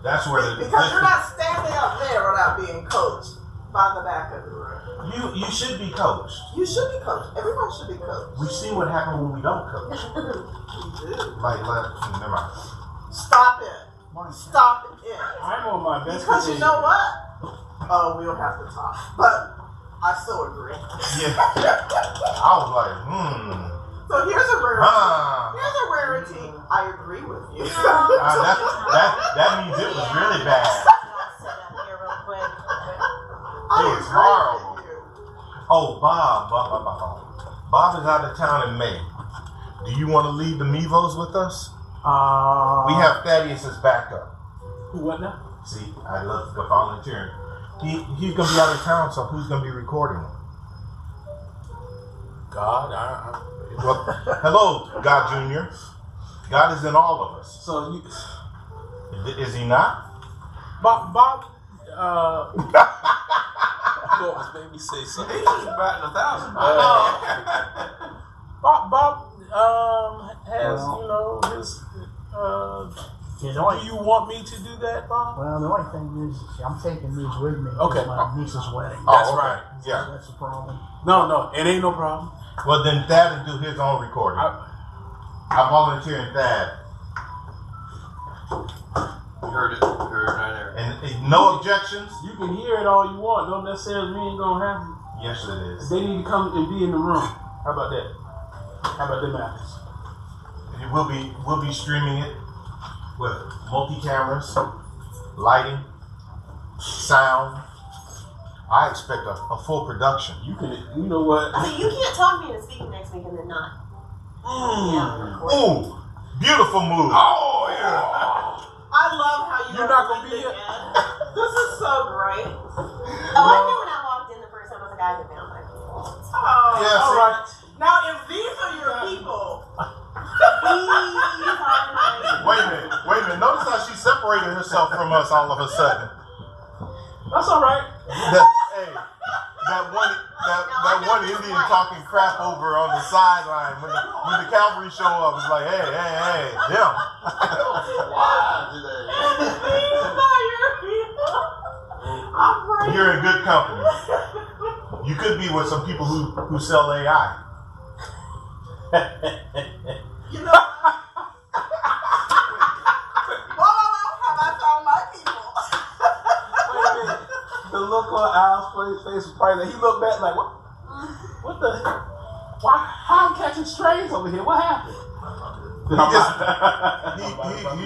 That's where because you're not standing up there without being coached by the back of the room. You should be coached. You should be coached. Everyone should be coached. We see what happens when we don't coach. You do. Like, never mind. Stop it. Stop it. I'm on my best. Because you know what? Oh, we'll have to talk. But I still agree. Yeah. I was like, So here's a rarity. Here's a rarity. I agree with you. that means it was really bad. It was horrible. Oh, Bob is out of town in May. Do you want to lead the Mevos with us? We have Thaddeus as backup. What now? See, I love the volunteering. He's gonna be out of town, so who's gonna be recording him? God, Well, hello, God Junior. God is in all of us. So you Is he not? Bob Lord, made me say something. He's just batting 1,000. Bob has his do you want me to do that, Bob? Well, the only thing is, I'm taking these with me. Okay. It's my niece's wedding. That's okay. right. Yeah. That's the problem. No, it ain't no problem. Well, then Thad will do his own recording. I volunteer in Thad. You heard it right there. And no objections? You can hear it all you want. Don't necessarily mean gonna happen. Yes, it is. They need to come and be in the room. How about that? How about them apples? We'll be streaming it with multi-cameras, lighting, sound. I expect a full production. You know what? I mean, you can't talk me into speaking next week and then not. Ooh, beautiful move. Oh, yeah. I love how You're not gonna be here. This is so great. Oh, I knew when I walked in the first time. I was like, I haven't found my people. Oh, Yeah, All see, right. now if these are your people, Wait a minute. Notice how she separated herself from us all of a sudden. That's all right. That one Indian talking crap over on the sideline when the cavalry show up. It's like, hey, them. Why today? You're in good company. You could be with some people who sell AI. you know. Have I found my people? Wait a minute. The look on Al's face was probably like, he looked back like, what the? Why? How I'm catching strays over here? What happened? He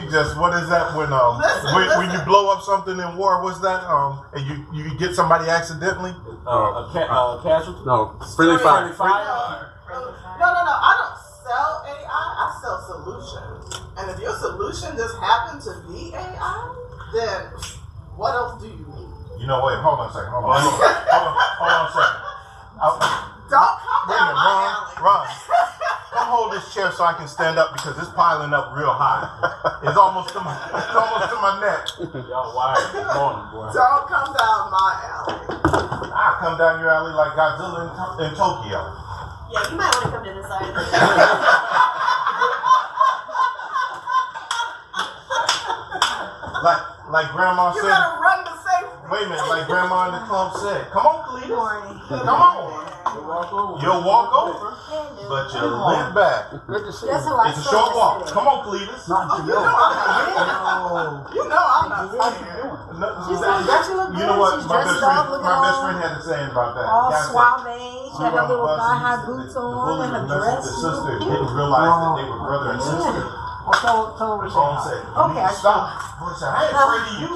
just what is that when when you blow up something in war? What's that? And you get somebody accidentally? Casualty? No, friendly fire. No. I don't sell AI. I sell solutions. And if your solution just happened to be AI, then what else do you need? You know, wait, hold on a second. Hold on a second. Don't come down my alley. Ron, come hold this chair so I can stand up because it's piling up real high. It's almost to my neck. Y'all wired this morning, boy. Don't come down my alley. I come down your alley like Godzilla in Tokyo. Yeah, you might want to come to this side. Like Grandma You said. better run to safety. Wait a minute, like Grandma in the club said. Come on, Cletus. Come on. You'll walk over, but you'll limp back. It's a short walk. Come on, Cletus. You know I'm not scared. You know what my best friend had to say about that. All Guy said, suave. She had her on the little bus, thigh-high the boots bully on and her was messing with dress. the sister and didn't realize that they were brother and sister. Well, tell her The phone said, you Okay, need to stop. Boy said, I ain't afraid of you. You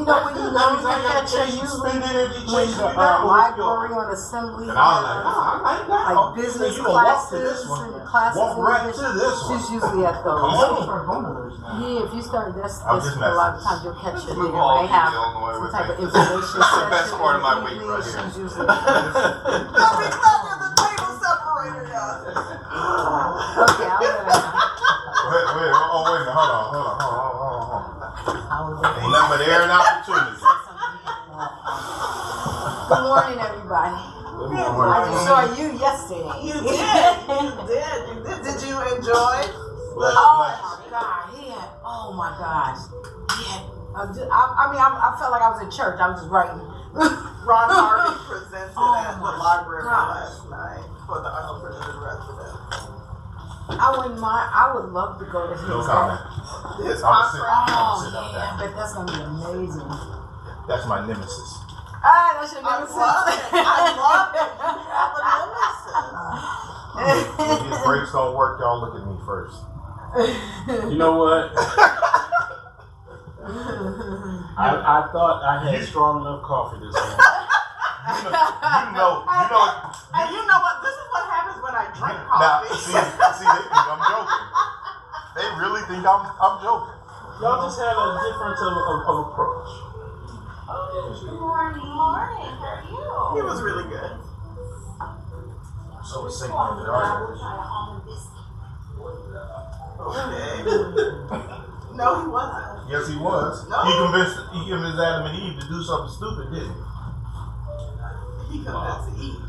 know when you know you catch her usually when the library on assembly, And I was like, like business classes and classes. Walk right to this one. She's usually at those. Come on. Yeah, if you start, that's I'm just a lot of messing. times you'll catch her Move there. all They have Illinois some with type me. of information That's the session. best part of my in the week evening. right here. She's usually Don't be clever, the table separator, guys. okay. I'll let her know. Wait a minute, hold on. I was Ain't nothing but air and opportunity. Good morning, everybody. I just saw you yesterday. You did. Did you enjoy? Oh my God, oh my gosh. Yeah. I felt like I was in church. I was just writing. Ron Harvey presented Oh at the my library gosh. last night for the unrepresented residents. I wouldn't mind. I would love to go to his. No comment. His I'm sit- conference. I'm Oh sit up yeah, there. but that's gonna be amazing. That's my nemesis. Ah, that's your I nemesis. love it. I love it. You have a nemesis. If these brakes don't work, y'all look at me first. You know what? I thought I had strong enough coffee this morning. You know. And you know what? This is what happens when I drink Now, coffee. see, they think I'm joking. They really think I'm joking. Y'all just have a difference of approach. Good morning. Morning. How are you? He was really good. So it's sinking in the dark. Okay. No, he wasn't. Yes, he was. No. He convinced Adam and Eve to do something stupid, didn't he? He convinced Eve.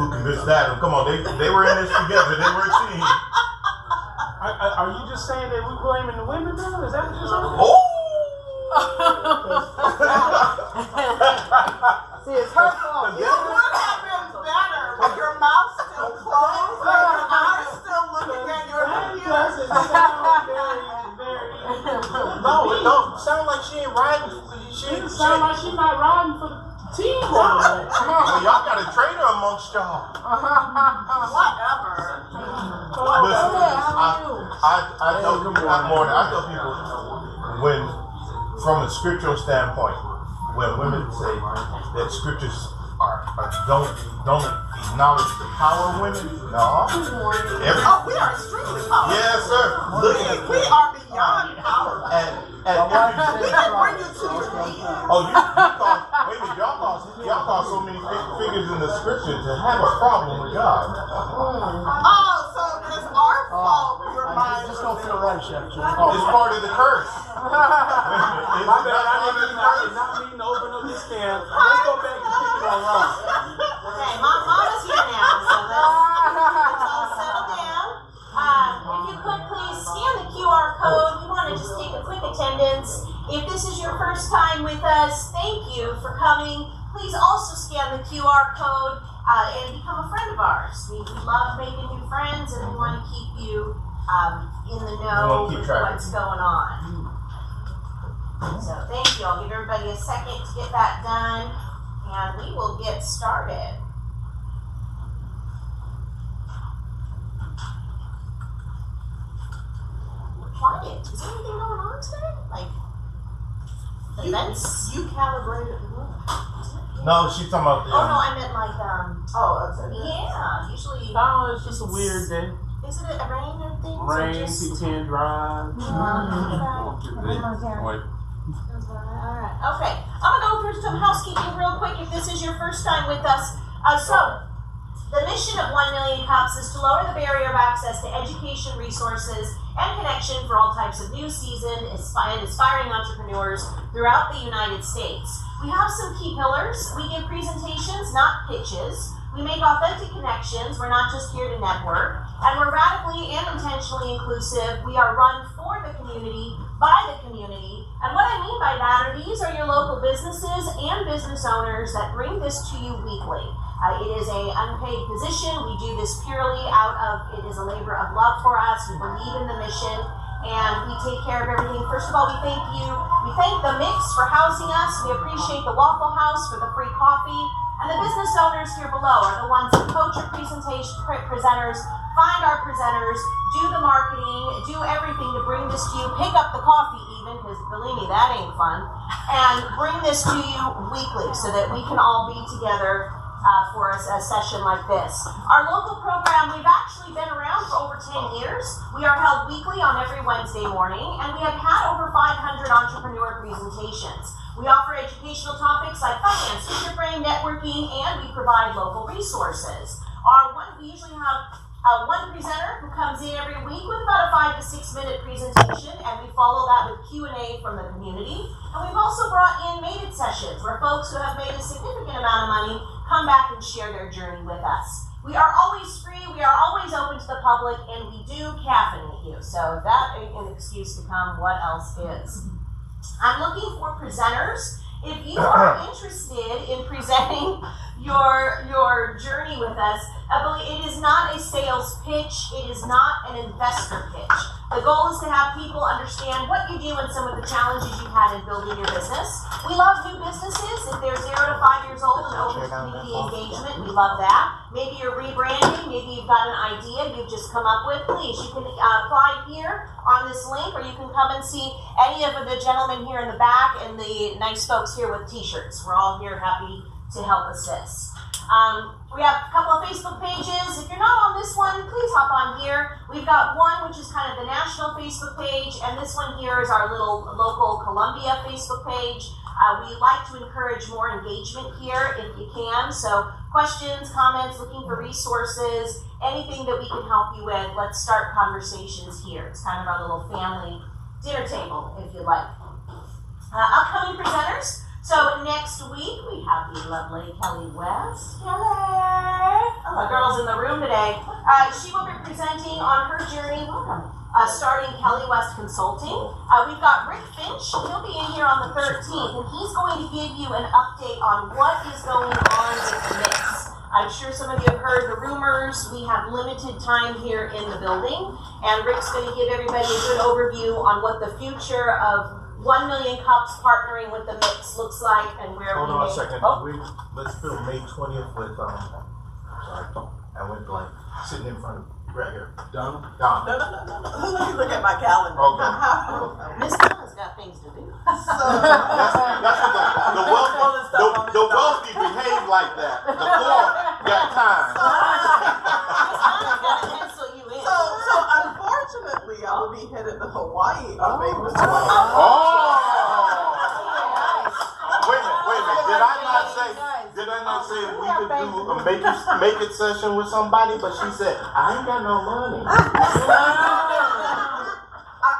Who convinced Adam? Come on, they were in this together. They were a team. Are you just saying that we're blaming the women now? Is that what you're saying? Oh! See, it's her fault. You would have been better with your mouth still closed and your eyes still looking at your That computer. doesn't sound very. No, it don't sound like she ain't riding. It sounds like she's not riding for the team. Well, y'all got a traitor amongst y'all. Whatever. Listen, how are you? I tell people when, from a scriptural standpoint, when women say that scriptures don't acknowledge the power of women, no. We are extremely powerful. Yes, sir. Look at We are beyond powerful. and We can bring you to your knees. oh, you thought, wait a minute, y'all thought so many figures in the scripture to have a problem with God. Oh, so it's our fault your I mind just don't feel right, Chef. Jim. It's part of the curse. My bad, I did not mean to open up this can. Let's go back and pick it on Ron. Okay, Mama's here now, so let's all settle down. If you could please scan the QR code. We want to just take a quick attendance. If this is your first time with us, thank you for coming. Please also scan the QR code and become a friend of ours. We love making new friends, and we want to keep you in the know with what's going on. So thank you. I'll give everybody a second to get that done, and we will get started. Quiet. Is there anything going on today? Like events? You calibrated the room. No, she's talking about the. Oh no, I meant like Oh, yeah. Usually, Oh, it's just a weird day. is it a rain or things? Or Rain, just, people can't drive. Alright. Okay. I'm gonna go through some housekeeping real quick if this is your first time with us. The mission of 1 Million Cups is to lower the barrier of access to education, resources, and connection for all types of new, seasoned, and aspiring entrepreneurs throughout the United States. We have some key pillars. We give presentations, not pitches. We make authentic connections. We're not just here to network. And we're radically and intentionally inclusive. We are run for the community, by the community. And what I mean by that are these are your local businesses and business owners that bring this to you weekly. It is an unpaid position. We do this purely out of, it is a labor of love for us. We believe in the mission, and we take care of everything. First of all, we thank you. We thank the Mix for housing us. We appreciate the Waffle House for the free coffee. And the business owners here below are the ones that coach your presenters, find our presenters, do the marketing, do everything to bring this to you. Pick up the coffee even, because believe me, that ain't fun. And bring this to you weekly so that we can all be together for a session like this. Our local program, we've actually been around for over 10 years. We are held weekly on every Wednesday morning, and we have had over 500 entrepreneur presentations. We offer educational topics like finance, future frame, networking, and we provide local resources. We usually have one presenter who comes in every week with about a 5 to 6 minute presentation, and we follow that with Q&A from the community. And we've also brought in mated sessions where folks who have made a significant amount of money come back and share their journey with us. We are always free, we are always open to the public, and we do caffeinate you. So if that ain't an excuse to come, what else is? I'm looking for presenters. If you are interested in presenting your journey with us, I believe it is not a sales pitch, it is not an investor pitch. The goal is to have people understand what you do and some of the challenges you've had in building your business. We love new businesses. If they're 0 to 5 years old and open to community engagement, we love that. Maybe you're rebranding, maybe you've got an idea you've just come up with. Please, you can apply here on this link, or you can come and see any of the gentlemen here in the back and the nice folks here with t-shirts. We're all here happy to help assist. We have a couple of Facebook pages. If you're not on this one, please hop on here. We've got one which is kind of the national Facebook page, and this one here is our little local Columbia Facebook page. We like to encourage more engagement here if you can. So questions, comments, looking for resources, anything that we can help you with, let's start conversations here. It's kind of our little family dinner table, if you like. Upcoming presenters. So next week we have the lovely Kelly West. Kelly! The girl's in the room today. She will be presenting on her journey, starting Kelly West Consulting. We've got Rick Finch. He'll be in here on the 13th, and he's going to give you an update on what is going on with the mix. I'm sure some of you have heard the rumors. We have limited time here in the building, and Rick's going to give everybody a good overview on what the future of 1 million cups partnering with the mix looks like and where Hold we on a may- second. Oh. Let's film May 20th with sorry, I went blank. Sitting in front of right here. Donna? Don. No. Let me look at my calendar. Okay. Miss Donna's got things to do. That's what the wealthy behave like that. The poor got time. Miss Donna's got to pencil you in. So unfortunately, I will be headed to Hawaii on May the 20th. Oh! Wait a minute. Did I not say we could do a make it session with somebody? But she said, I ain't got no money.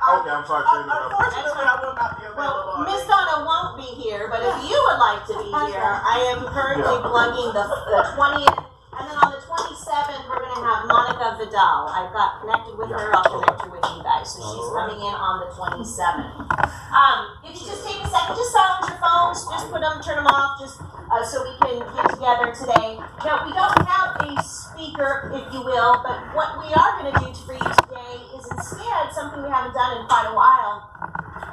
Okay, I'm sorry. Unfortunately, I will not be available. Well, Miss Donna won't be here, but if you would like to be here, I am currently plugging the 20th, and then on the 27th, we're going to have Monica Vidal. I've got connected with her, I'll connect her with you guys, so she's coming in on the 27th. If you just take a second, just silence your phones, just put them, turn them off, just so we can get together today. Now, we don't have a speaker, if you will, but what we are going to do for you today is instead something we haven't done in quite a while.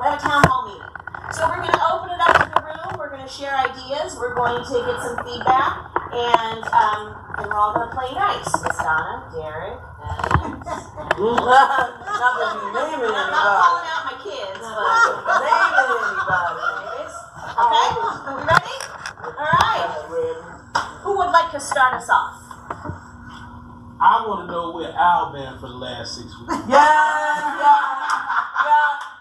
We have a town hall meeting. So we're going to open it up to the room, we're going to share ideas, we're going to get some feedback, and we're all going to play nice. Miss Donna, Derek, and... Not that you naming I'm not anybody. calling out my kids, but... Naming anybody. Okay, we ready? All right. Who would like to start us off? I want to know where Al been for the last 6 weeks. Yeah. I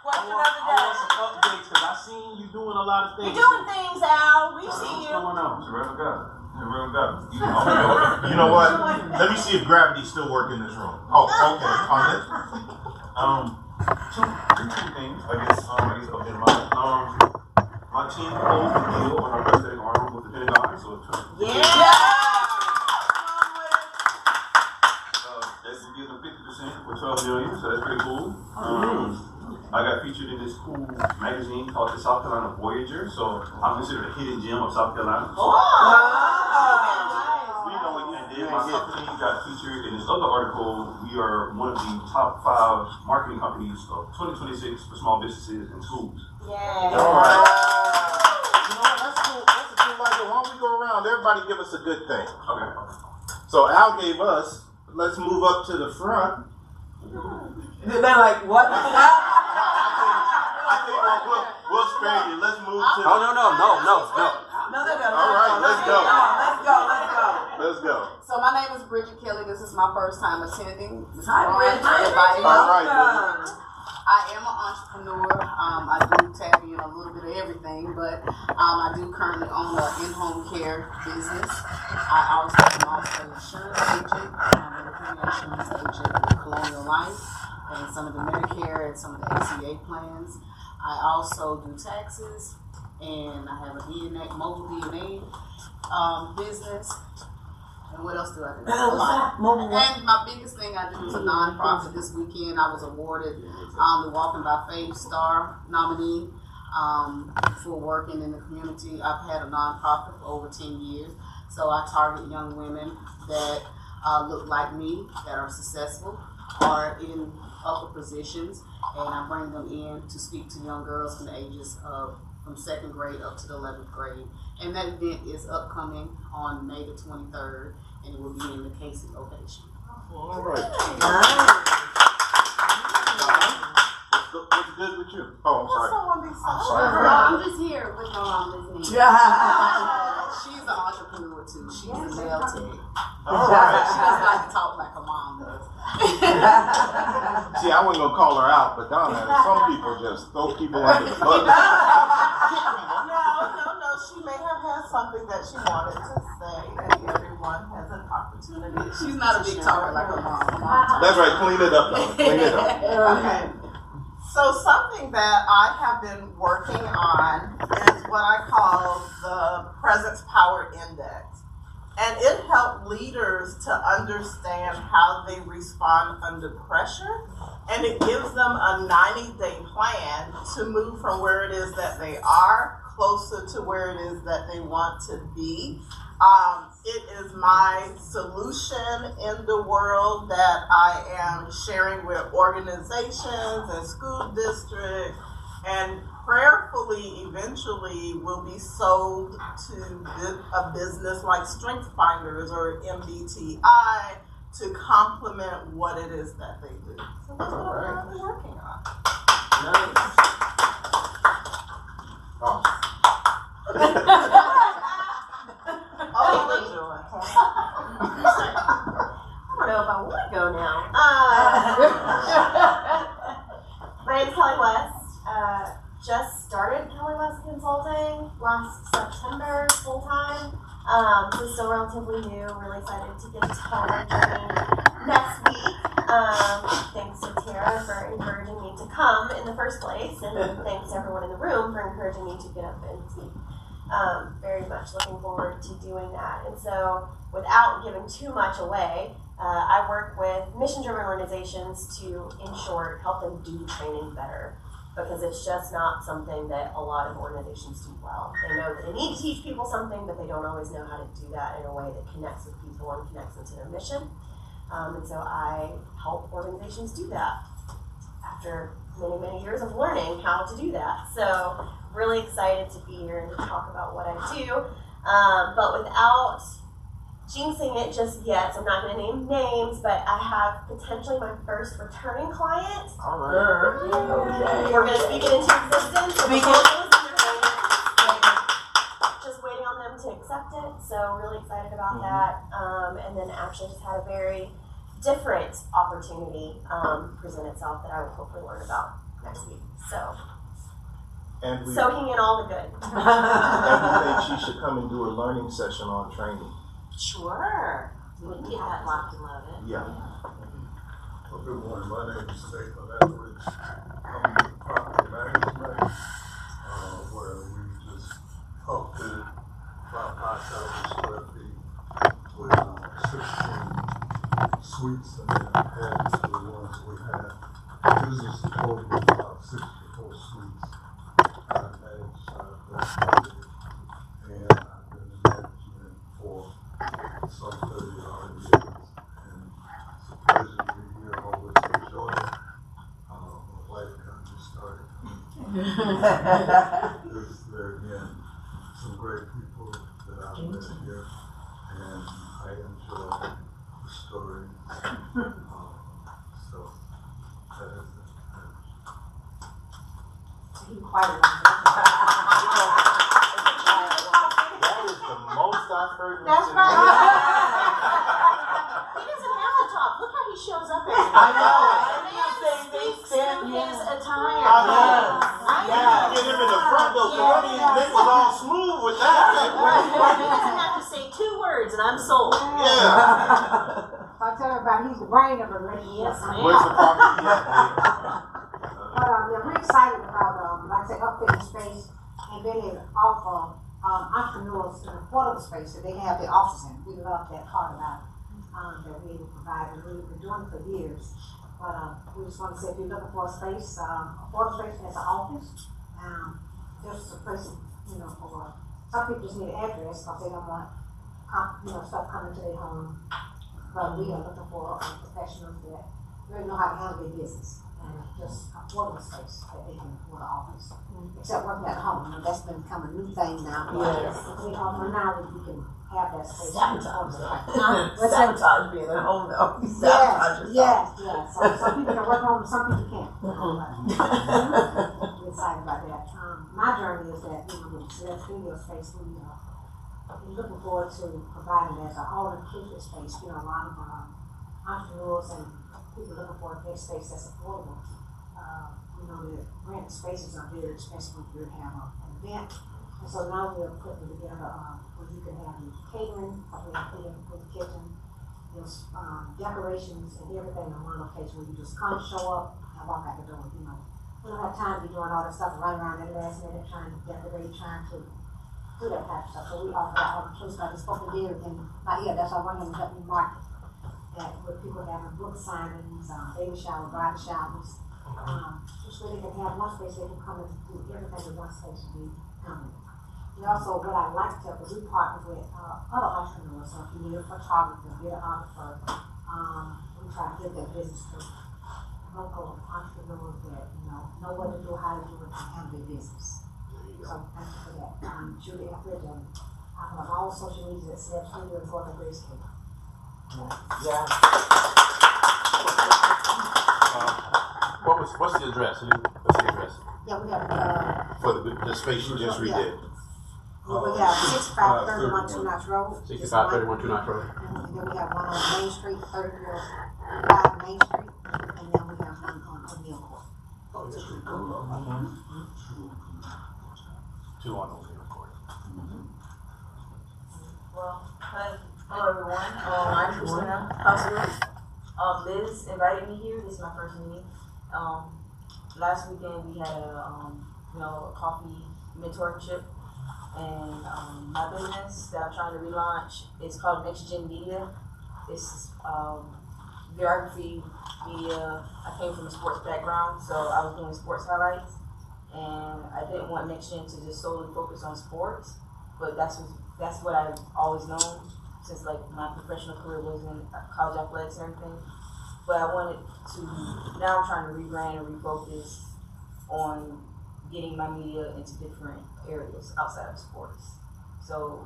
Question want of the day. some updates because I seen you doing a lot of things. You're doing things, Al. We've seen What's you. going on? You know what? Let me see if gravity's still working in this room. Oh, okay. On this? Two things. I guess update my team closed the deal on our West Egg Arnold with the Pentagon, so that's giving them 50% for $12 million, so that's pretty cool. I got featured in this cool magazine called the South Carolina Voyager, so I'm considered a hidden gem of South Carolina. And then my company got featured in this other article. We are one of the top 5 marketing companies of 2026 for small businesses and schools. Yeah. All right. You know what? That's cool. That's a cool idea. Why don't we go around? Everybody give us a good thing. Okay. So Al gave us, let's move up to the front. They're like, what? I think we'll spare you. Let's move to Oh, no. No, they're good. All right, let's go. Let's go. So my name is Bridget Kelly. This is my first time attending. Hi, Bridget. All right, Bridget. I am an entrepreneur. I do tap in a little bit of everything, but I do currently own an in-home care business. I also am also an insurance agent, a insurance agent with Colonial Life, and some of the Medicare and some of the ACA plans. I also do taxes, and I have a DNA, mobile DNA business. And what else do I do? Moving on. And my biggest thing I do is a nonprofit. This weekend I was awarded the Walking by Faith Star nominee for working in the community. I've had a nonprofit for over 10 years. So I target young women that look like me, that are successful, are in upper positions, and I bring them in to speak to young girls from the ages of from 2nd grade up to the 11th grade. And that event is upcoming on May the 23rd, and it will be in the Casey location. All right. What's good with you? Oh, I'm sorry. Someone be I'm No, sorry. I'm just here with my mom listening. She's an entrepreneur too. She's a nail tech. All She right. doesn't like to talk like her mom does. See, I wasn't gonna call her out, but Donna, some people just throw people under the bus. No. She may have had something that she wanted to say, and everyone has an opportunity. She's not a big talker like her mom. Her mom talks. That's right. Clean it up, Donna. Clean it up. Okay. So something that I have been working on is what I call the Presence Power Index. And it helped leaders to understand how they respond under pressure. And it gives them a 90-day plan to move from where it is that they are closer to where it is that they want to be. It is my solution in the world that I am sharing with organizations and school districts, and prayerfully eventually will be sold to a business like Strength Finders or MBTI to complement what it is that they do. So that's what I'm currently working on. Oh. Oh, what you doing? I don't know if I want to go now. My name's Kelly West. Just started Kelly West Consulting last September full time. So still relatively new. Really excited to get started next week. Thanks to Tara for encouraging me to come in the first place, and thanks to everyone in the room for encouraging me to get up and speak. Very much looking forward to doing that. And so, without giving too much away, I work with mission-driven organizations to, in short, help them do training better. Because it's just not something that a lot of organizations do well. They know that they need to teach people something, but they don't always know how to do that in a way that connects with people and connects them to their mission. And so I help organizations do that after many, many years of learning how to do that. So really excited to be here and to talk about what I do. But without jinxing it just yet, so I'm not going to name names, but I have potentially my first returning client. All right. Okay. We're going to speak it into existence. Just waiting on them to accept it, so really excited about that. And then actually just had a very different opportunity present itself that I will hopefully learn about next week. So, And we soaking in all the good. think she should come and do a learning session on training. Sure. We can get that locked and loaded. Yeah. Well, good morning. My name is Stephen Etheridge. I'm with Property Management, where we just updated about 5,000 square feet with 16 suites, and then added to the ones we had. This is a total of about 64 suites. I manage that property, and I've been in management for some 30 odd years, and it's a pleasure to be here. I always enjoy it. My wife kind of started. There again, some great people that I've met here, and I enjoy the story. So that is it. That is the most I've heard. That's Mr. right. Miller. He doesn't have to talk. Look how he shows up every I know. The man speaks to his attire. Get him in the front though. Somebody Nick was all smooth with that. He doesn't have to say 2 words and I'm sold. Yeah. I tell everybody he's the brain of it. Yes, ma'am. Where's the property at? But yeah, we're excited about, like I said, upfitting space and then it's off of entrepreneurs in affordable space that they can have their office in. We love that part about it, that we provide, and we've been doing it for years. But we just want to say, if you're looking for a space, affordable space as an office, just a place, for some people just need an address because they don't want, stuff coming to their home. But we are looking for professionals that really know how to handle their business and just affordable space that they can afford an office. Except working at home, that's been become a new thing now. Yes. For now, we can have that space. Sabotage. What's that? Sabotage being at home though. Yes. So some people can work home, some people can't. We're excited about that. My journey is that, with the Select Studio space, we're looking forward to providing as an all-inclusive space. A lot of entrepreneurs and people looking for a space that's affordable. The rent spaces are very expensive when you have an event. And so now we're putting together where you can have your catering, for the kitchen, there's decorations and everything in one location where you just come, show up, and walk out the door. We don't have time to be doing all that stuff, running around at the last minute, trying to decorate, trying to do that type of stuff. So we offer that all the kids. I just spoke to Derek and that's why I want him to help me market that with people having book signings, baby shower, bridal showers. Just where they can have one space they can come and do everything in one space to be coming. And also, what I like to do, we partner with other entrepreneurs. So if you need a photographer, videographer, we try to give that business to local entrepreneurs that know what to do, how to do it, and handle their business. So thank you for that. Julie Etheridge, and I'm on all social media that says Studio and Gordon Grace Cake. Yeah. What's the address? What's the address? Yeah, we have For the space you just redid. we have 6531 Two Notch Road. 6531 Two Notch Road. And then we have one on Main Street, 34 Main Street, and then we have one on O'Neill Court. Two on O'Neill Court. Well, hello everyone. I'm Christina Housework. Liz invited me here. This is my first meeting. Last weekend we had a coffee mentorship, and my business that I'm trying to relaunch is called Next Gen Media. It's videography media. I came from a sports background, so I was doing sports highlights, and I didn't want Next Gen to just solely focus on sports, but that's what I've always known since my professional career was in college athletics and everything. But I wanted to, now I'm trying to rebrand and refocus on getting my media into different areas outside of sports. So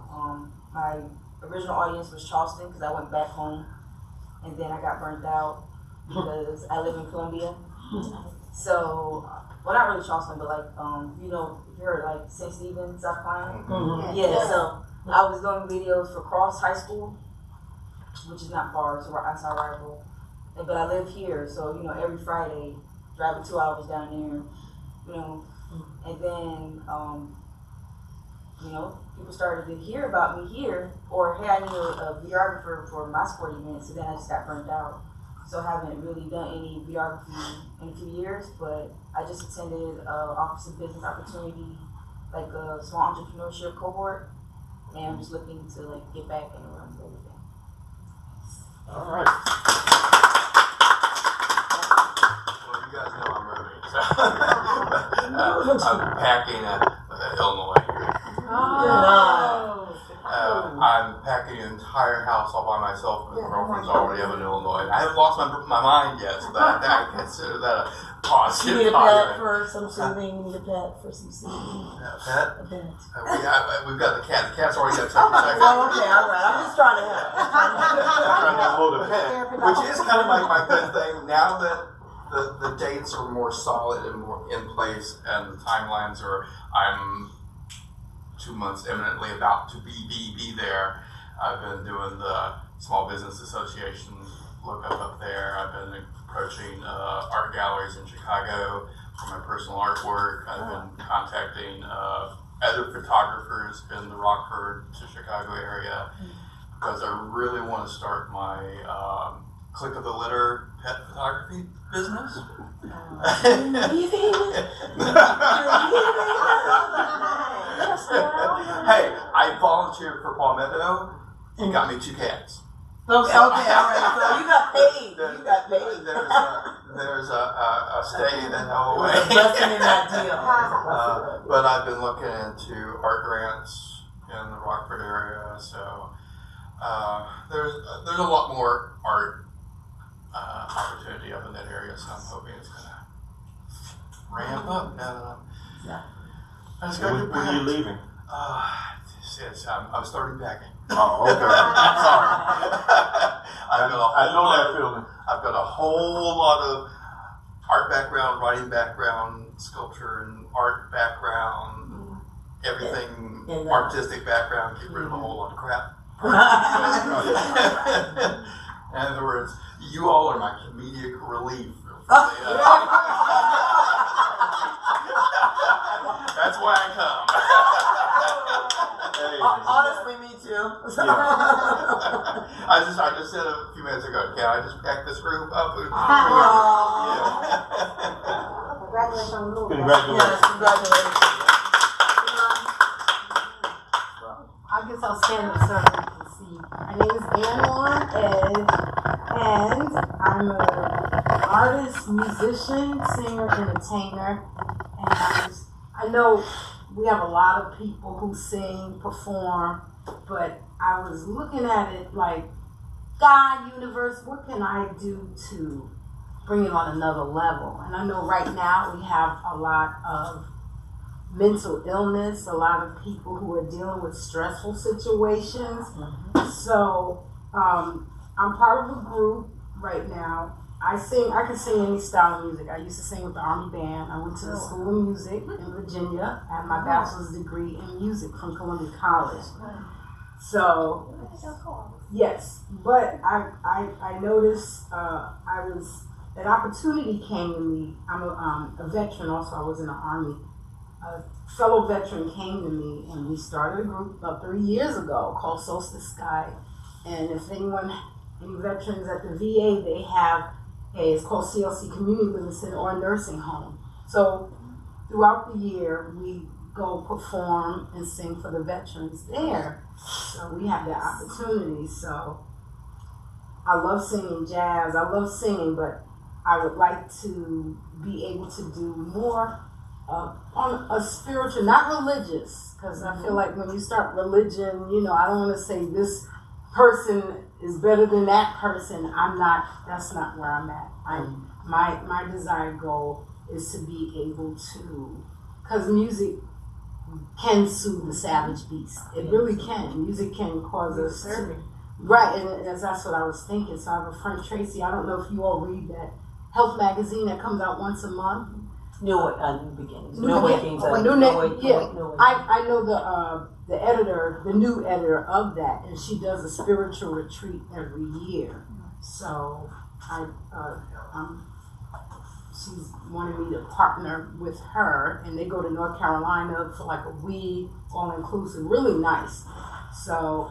my original audience was Charleston because I went back home, and then I got burnt out because I live in Columbia. So, well, not really Charleston, but if you heard St. Stephen, South Carolina. Mm-hmm. Yeah, so I was doing videos for Cross High School, which is not far, so I saw rival. But I live here, so every Friday, driving 2 hours down there, and then people started to hear about me here, or hey, I need a videographer for my sporting events, so then I just got burnt out. So I haven't really done any videography in a few years, but I just attended Office of Business Opportunity, a small entrepreneurship cohort, and I'm just looking to get back and run everything. All right. Well, you guys know I'm moving, so I'm packing Illinois here. I'm packing an entire house all by myself because my girlfriend's already up in Illinois. I haven't lost my mind yet, so that I consider that a positive. You need a pet for some soothing. You need a pet for some soothing. Pet? A pet. We've got the cat. The cat's already got 10 seconds. Oh, okay, all right. I'm just trying to help. Trying to hold a pet. Which is kind of like my good thing now that the dates are more solid and more in place, and the timelines are. I'm 2 months imminently about to be there. I've been doing the Small Business Association lookup up there. I've been approaching art galleries in Chicago for my personal artwork. I've been contacting other photographers in the Rockford to Chicago area because I really want to start my Click of the Litter pet photography business. Hey, show, he got me 2 cats. Okay, all right. So you got paid. You got paid. There's a stay in the away. Blessing in that deal. But I've been looking into art grants in the Rockford area, so there's a lot more art opportunity up in that area. So I'm hoping it's gonna ramp up now that I just gotta get When are you leaving? I'm starting packing. Oh, okay. Sorry. I know that feeling. I've got a whole lot of art background, writing background, sculpture and art background, everything artistic background. Get rid of a whole lot of crap. In other words, you all are my comedic relief. That's why I come. Honestly, me too. I just said a few minutes ago, can I just pack this group up? Congratulations on the move. Congratulations. Yes, congratulations. I guess I'll stand up so you can see. My name is Ann and I'm an artist, musician, singer, entertainer, and I know we have a lot of people who sing, perform, but I was looking at it like, God, universe, what can I do to bring it on another level? And I know right now we have a lot of mental illness, a lot of people who are dealing with stressful situations. So I'm part of a group right now. I can sing any style of music. I used to sing with the Army Band. I went to the School of Music in Virginia. I had my bachelor's degree in music from Columbia College. So, yes, but I noticed an opportunity came to me. I'm a veteran also. I was in the Army. A fellow veteran came to me and we started a group about 3 years ago called Solstice Sky. And if any veterans at the VA, they have it's called CLC Community Living Center or a nursing home. So throughout the year, we go perform and sing for the veterans there. So we have that opportunity. So I love singing jazz. I love singing, but I would like to be able to do more on a spiritual, not religious, because I feel like when you start religion, I don't want to say this person is better than that person. That's not where I'm at. My desired goal is to be able to, because music can soothe the savage beast. It really can. Music can cause us to, right, and that's what I was thinking. So I have a friend, Tracy. I don't know if you all read that health magazine that comes out once a month. New Beginnings. New Beginnings. I know the editor, the new editor of that, and she does a spiritual retreat every year. So she's wanted me to partner with her, and they go to North Carolina for like a week, all inclusive, really nice. So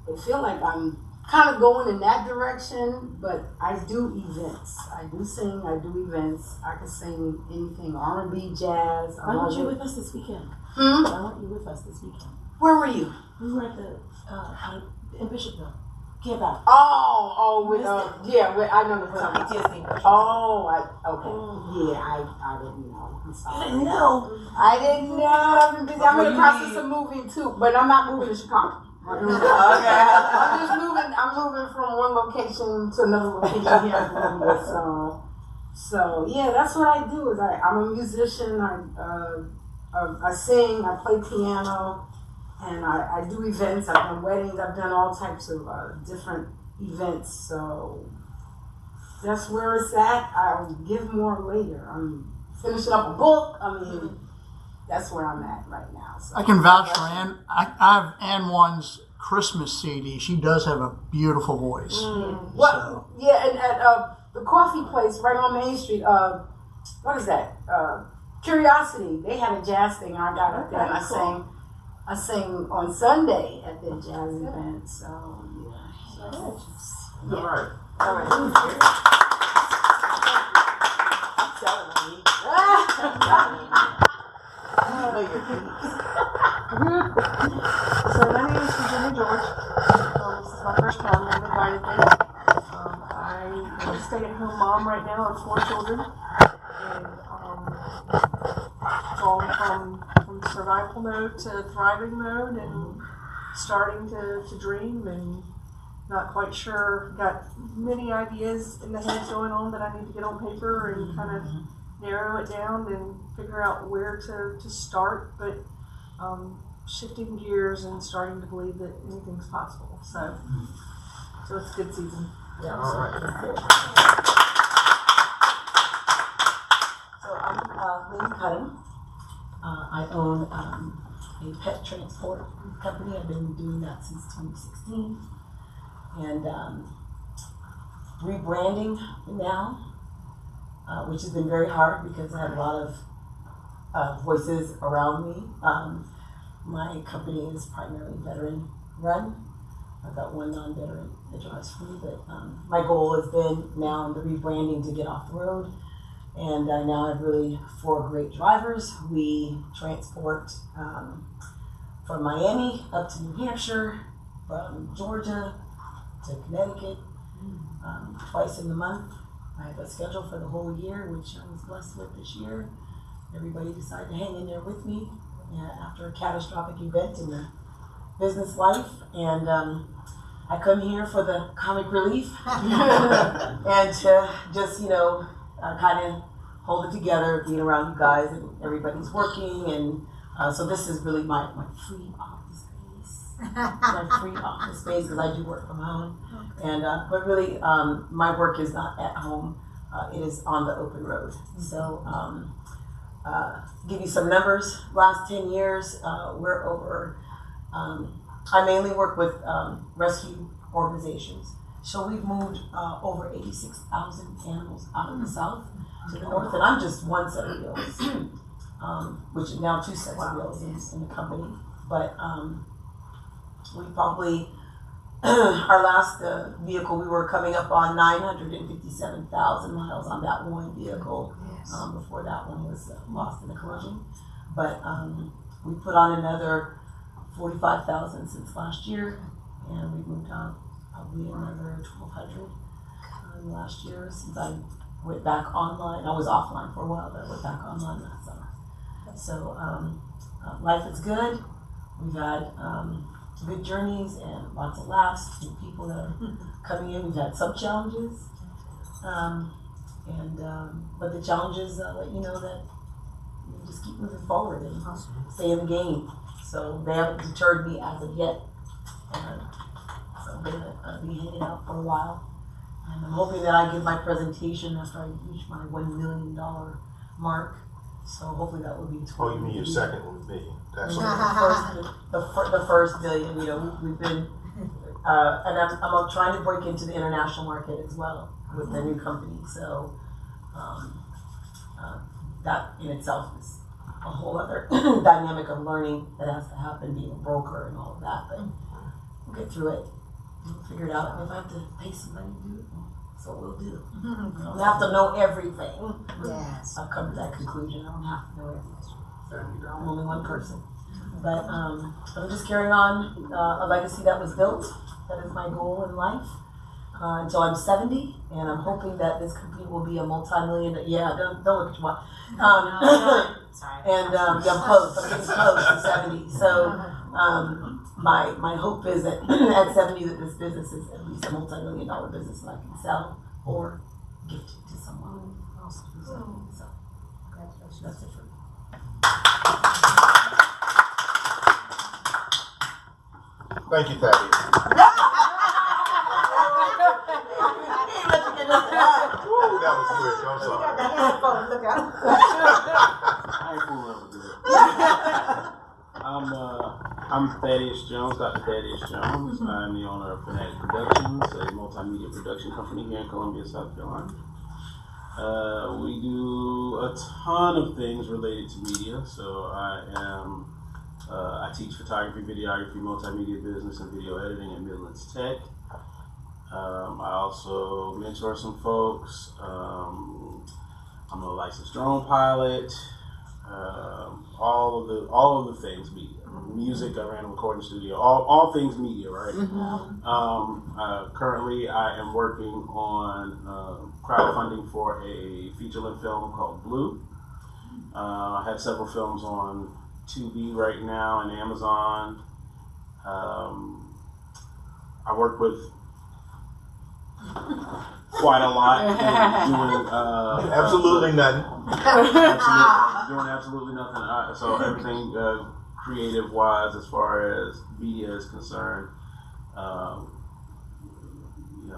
I feel like I'm kind of going in that direction, but I do events. I do sing, I do events. I can sing anything, R&B, jazz. Why weren't you with us this weekend? Hmm? Why weren't you with us this weekend? Where were you? We were at the in Bishopville. Camp out. I know the time. PTSD. Okay. I didn't know. I'm sorry. You didn't know? I didn't know. I've been busy. I'm in the process of moving too, but I'm not moving to Chicago. Okay. I'm moving from one location to another location here in Columbia. So yeah, that's what I do. I'm a musician. I sing. I play piano, and I do events. I've done weddings. I've done all types of different events. So that's where it's at. I'll give more later. I'm finishing up a book. That's where I'm at right now. So. I can vouch for Ann. I have Ann One's Christmas CD. She does have a beautiful voice. Well, yeah, and at the coffee place right on Main Street, what is that? Curiosity. They had a jazz thing. I got up there and I sang on Sunday at their jazz event. So yeah. All right. So my name is Virginia of 4 children, and gone from survival mode to thriving mode, and starting to dream, and not quite sure. Got many ideas in the head going on that I need to get on paper and kind of narrow it down and figure out where to start, but shifting gears and starting to believe that anything's possible. So it's a good season. Yeah. All right. So I'm Lynn Cutting. I own a pet transport company. I've been doing that since 2016. And rebranding now, which has been very hard because I have a lot of voices around me. My company is primarily veteran run. I've got one non-veteran that drives for me, but my goal has been now in the rebranding to get off the road. And now I have really 4 great drivers. We transport from Miami up to New Hampshire, from Georgia to Connecticut, twice in the month. I have a schedule for the whole year, which I was blessed with this year. Everybody decided to hang in there with me after a catastrophic event in the business life. And I come here for the comic relief and to just, kind of hold it together, being around you guys, and everybody's working. And so this is really my free office space. My free office space, because I do work from home. And but really, my work is not at home. It is on the open road. So give you some numbers. Last 10 years, we're over. I mainly work with rescue organizations. So we've moved over 86,000 animals out of the south to the north, and I'm just one set of wheels, which is now 2 sets of wheels in the company. But we probably, our last vehicle, we were coming up on 957,000 miles on that one vehicle before that one was lost in a collision. But we put on another 45,000 since last year, and we moved on probably another 1,200 last year since I went back online. I was offline for a while, but I went back online last summer. So life is good. We've had good journeys and lots of laughs, new people that are coming in. We've had some challenges, but the challenges let you know that you just keep moving forward and stay in the game. So they haven't deterred me as of yet. So I'm going to be hanging out for a while. And I'm hoping that I give my presentation after I reach my $1 million mark. So hopefully that will be. Oh, you mean your second one big? That's the first million. We've been, and I'm trying to break into the international market as well with the new company. So that in itself is a whole other dynamic of learning that has to happen, being a broker and all of that. But we'll get through it. We'll figure it out. If I have to pay somebody to do it, that's what we'll do. I don't have to know everything. Yes. I've come to that conclusion. I don't have to know everything. I'm only one person. But I'm just carrying on a legacy that was built. That is my goal in life until I'm 70. And I'm hoping that this company will be a multi-million. Yeah, don't look at your watch. Sorry. And I'm close. I'm getting close to 70. So my hope is that at 70 that this business is at least a multi-million dollar business that I can sell or gift to someone. So that's it for me. Thank you, Thaddeus. Ooh, that was good. I'm sorry. I ain't fooling with it. I'm Thaddeus Jones, Dr. Thaddeus Jones. I'm the owner of Fanatic Productions, a multimedia production company here in Columbia, South Carolina. We do a ton of things related to media. So I teach photography, videography, multimedia business, and video editing at Midlands Tech. I also mentor some folks. I'm a licensed drone pilot. All of the things media, music. I ran a recording studio. All things media, right? Currently, I am working on crowdfunding for a feature-length film called Blue. I have several films on Tubi right now and Amazon. I work with quite a lot doing absolutely nothing. Doing absolutely nothing. So everything creative wise, as far as media is concerned,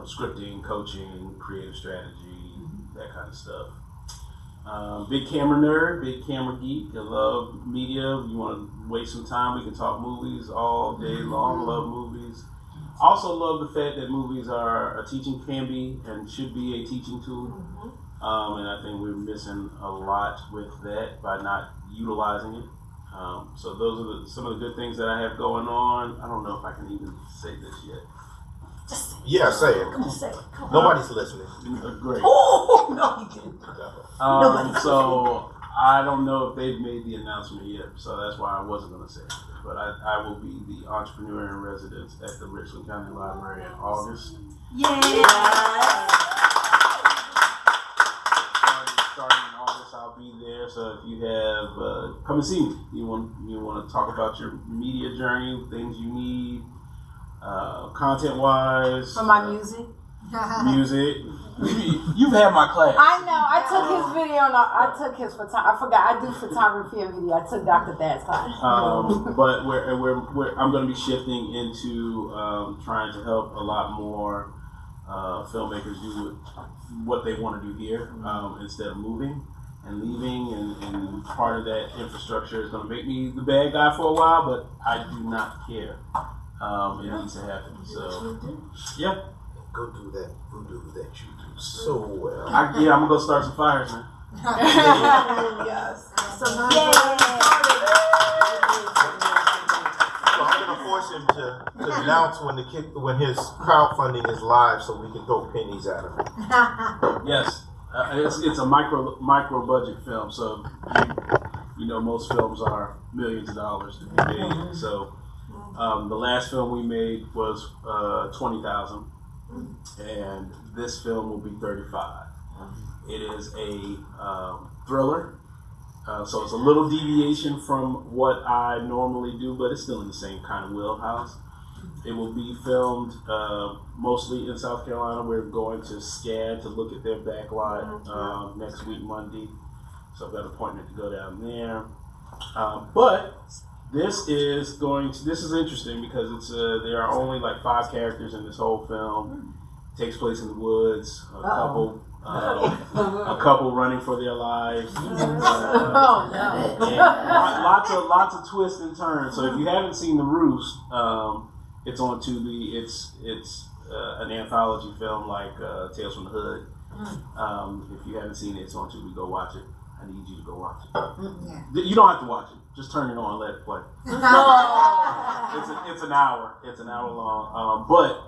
scripting, coaching, creative strategy, that kind of stuff. Big camera nerd, big camera geek. I love media. You want to waste some time, we can talk movies all day long. Love movies. Also love the fact that movies are a teaching, can be and should be a teaching tool. And I think we're missing a lot with that by not utilizing it. So those are some of the good things that I have going on. I don't know if I can even say this yet. Yeah, say it. Come on, say it. Come on. Nobody's listening. Great. Oh, no, you didn't. So I don't know if they've made the announcement yet, so that's why I wasn't going to say it. But I will be the entrepreneur in residence at the Richland County Library in August. Yay! Starting in August, I'll be there. So if you have, come and see me. You want to talk about your media journey, things you need, content-wise. For my music. Music. You've had my class. I know. I took his video. I took his I forgot. I do photography and video. I took Dr. Thad's class. But I'm going to be shifting into trying to help a lot more filmmakers do what they want to do here instead of moving and leaving. And part of that infrastructure is going to make me the bad guy for a while, but I do not care. It needs to happen. So, yeah. Go do that voodoo that you do so well. I'm gonna go start some fires, man. Yes. So I'm gonna force him to announce when his crowdfunding is live, so we can throw pennies at him. Yes, it's a micro budget film, so most films are millions of dollars to be made. So the last film we made was $20,000. And this film will be $35,000. It is a thriller, so it's a little deviation from what I normally do, but it's still in the same kind of wheelhouse. It will be filmed mostly in South Carolina. We're going to SCAD to look at their backlot next week, Monday. So I've got an appointment to go down there. But this is interesting because it's there are only like 5 characters in this whole film. It takes place in the woods. A couple running for their lives. And lots of twists and turns. So if you haven't seen The Roost, it's on Tubi. It's an anthology film like Tales from the Hood. If you haven't seen it, it's on Tubi. Go watch it. I need you to go watch it. You don't have to watch it. Just turn it on and let it play. It's an hour. It's an hour long. But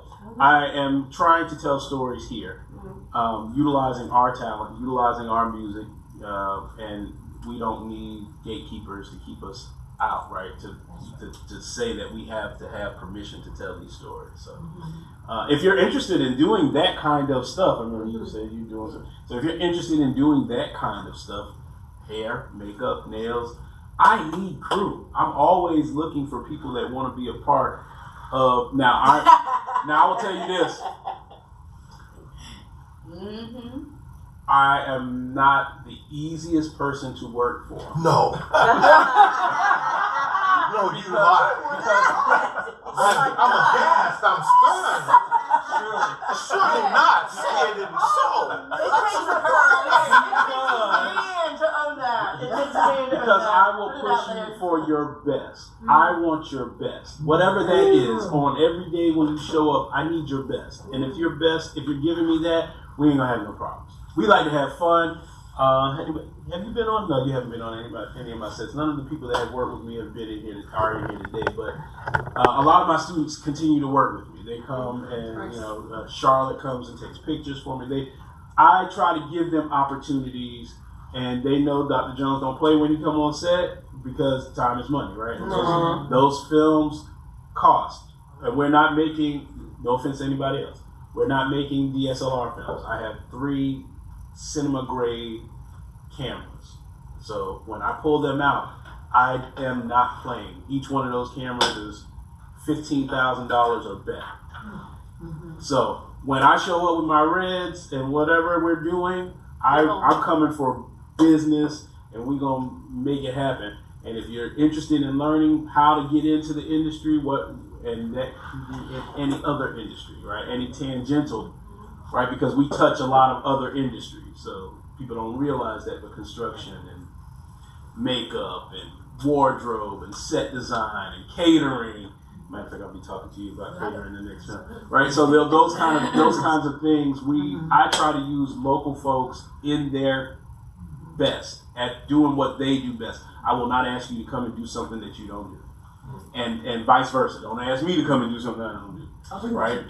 I am trying to tell stories here, utilizing our talent, utilizing our music, and we don't need gatekeepers to keep us out, right? To say that we have to have permission to tell these stories. So, if you're interested in doing that kind of stuff, I mean, you said you're doing something. So if you're interested in doing that kind of stuff, hair, makeup, nails, I need crew. I'm always looking for people that want to be a part of. Now I will tell you this. I am not the easiest person to work for. No. No, you lie. I'm aghast. I'm stunned. Surely not. Scared and so. Because I will push you for your best. I want your best. Whatever that is, on every day when you show up, I need your best. And if you're giving me that, we ain't gonna have no problems. We like to have fun. Have you been on? No, you haven't been on any of my sets. None of the people that have worked with me have been in here today. But a lot of my students continue to work with me. They come and Charlotte comes and takes pictures for me. I try to give them opportunities, and they know Dr. Jones don't play when you come on set because time is money, right? Those films cost, and we're not making. No offense to anybody else. We're not making DSLR films. I have 3 cinema grade cameras. So when I pull them out, I am not playing. Each one of those cameras is $15,000 or better. So when I show up with my reds and whatever we're doing, I'm coming for business, and we're gonna make it happen. And if you're interested in learning how to get into the industry, and that in any other industry, right? Any tangential, right? Because we touch a lot of other industries, so people don't realize that. But construction and makeup and wardrobe and set design and catering. Matter of fact, I'll be talking to you about catering in the next film, right? So those kinds of things. I try to use local folks in their best at doing what they do best. I will not ask you to come and do something that you don't do, and vice versa. Don't ask me to come and do something I don't do. Right?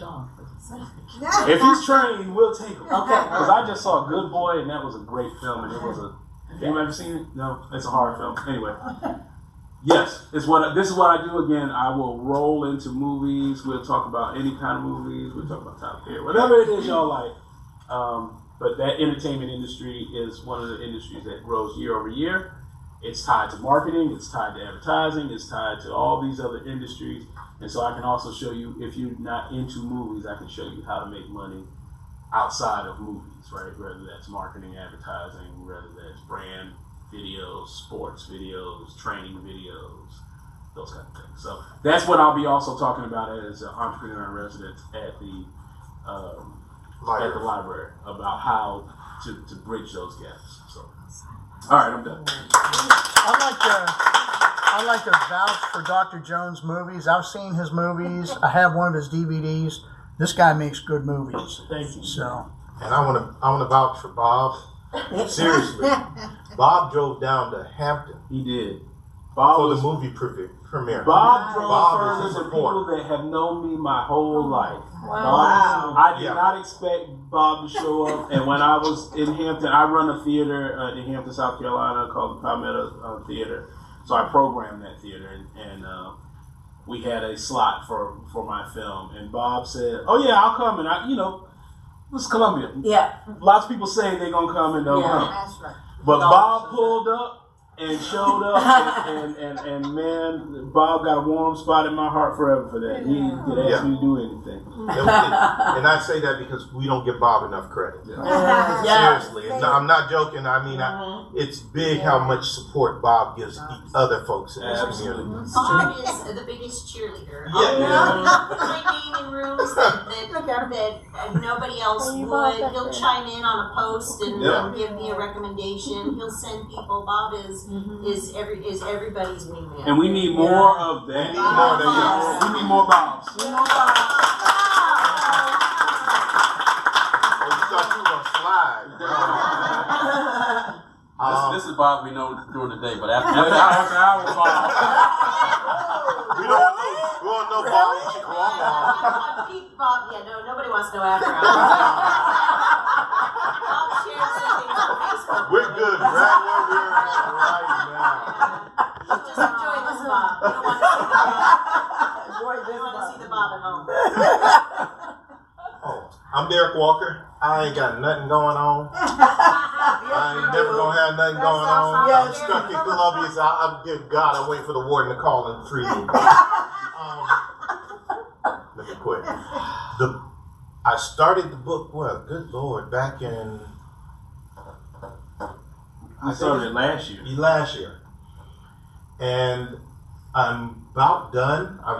If he's trained, we'll take him. Okay. Because I just saw Good Boy, and that was a great film, and it was a. Anyone ever seen it? No, it's a horror film. Anyway. Yes, this is what I do again. I will roll into movies. We'll talk about any kind of movies. We'll talk about Top Gear, whatever it is y'all like. But that entertainment industry is one of the industries that grows year over year. It's tied to marketing. It's tied to advertising. It's tied to all these other industries. And so I can also show you, if you're not into movies, I can show you how to make money outside of movies, right? Whether that's marketing, advertising, whether that's brand videos, sports videos, training videos, those kind of things. So that's what I'll be also talking about as an entrepreneur in residence at the library about how to bridge those gaps. So, all right, I'm done. I'd like to vouch for Dr. Jones' movies. I've seen his movies. I have one of his DVDs. This guy makes good movies. Thank you. So, and I want to vouch for Bob. Seriously, Bob drove down to Hampton. He did. For the movie premiere. Bob drove further than people that have known me my whole life. Wow. I did not expect Bob to show up. And when I was in Hampton, I run a theater in Hampton, South Carolina called the Palmetto Theater. So I programmed that theater, and we had a slot for my film. And Bob said, "Oh yeah, I'll come." And it's Columbia. Yeah. Lots of people say they're gonna come and don't come. That's right. But Bob pulled up and showed up, and man, Bob got a warm spot in my heart forever for that. He could ask me to do anything. And I say that because we don't give Bob enough credit. Seriously, I'm not joking. I mean, it's big how much support Bob gives other folks in this community. Bob is the biggest cheerleader. He'll play gaming rooms that nobody else would. He'll chime in on a post and give me a recommendation. He'll send people. Bob is everybody's wingman. And we need more of that. We need more Bobs. You thought you were gonna slide. This is Bob we know during the day, but after hour, Bob. We don't know Bob. You should call Peak Bob. Yeah, nobody wants to know after hours. Bob shares some things on Facebook. We're good right where we're at right now. Just enjoy this Bob. You don't want to see the Bob. You want to see the Bob at home. I'm Derek Walker. I ain't got nothing going on. I ain't never gonna have nothing going on. I'm stuck in Columbia, so I give God, I wait for the warden to call and free me. Let me quit. I started the book, good Lord, back in... I started it last year. Last year. And I'm about done. I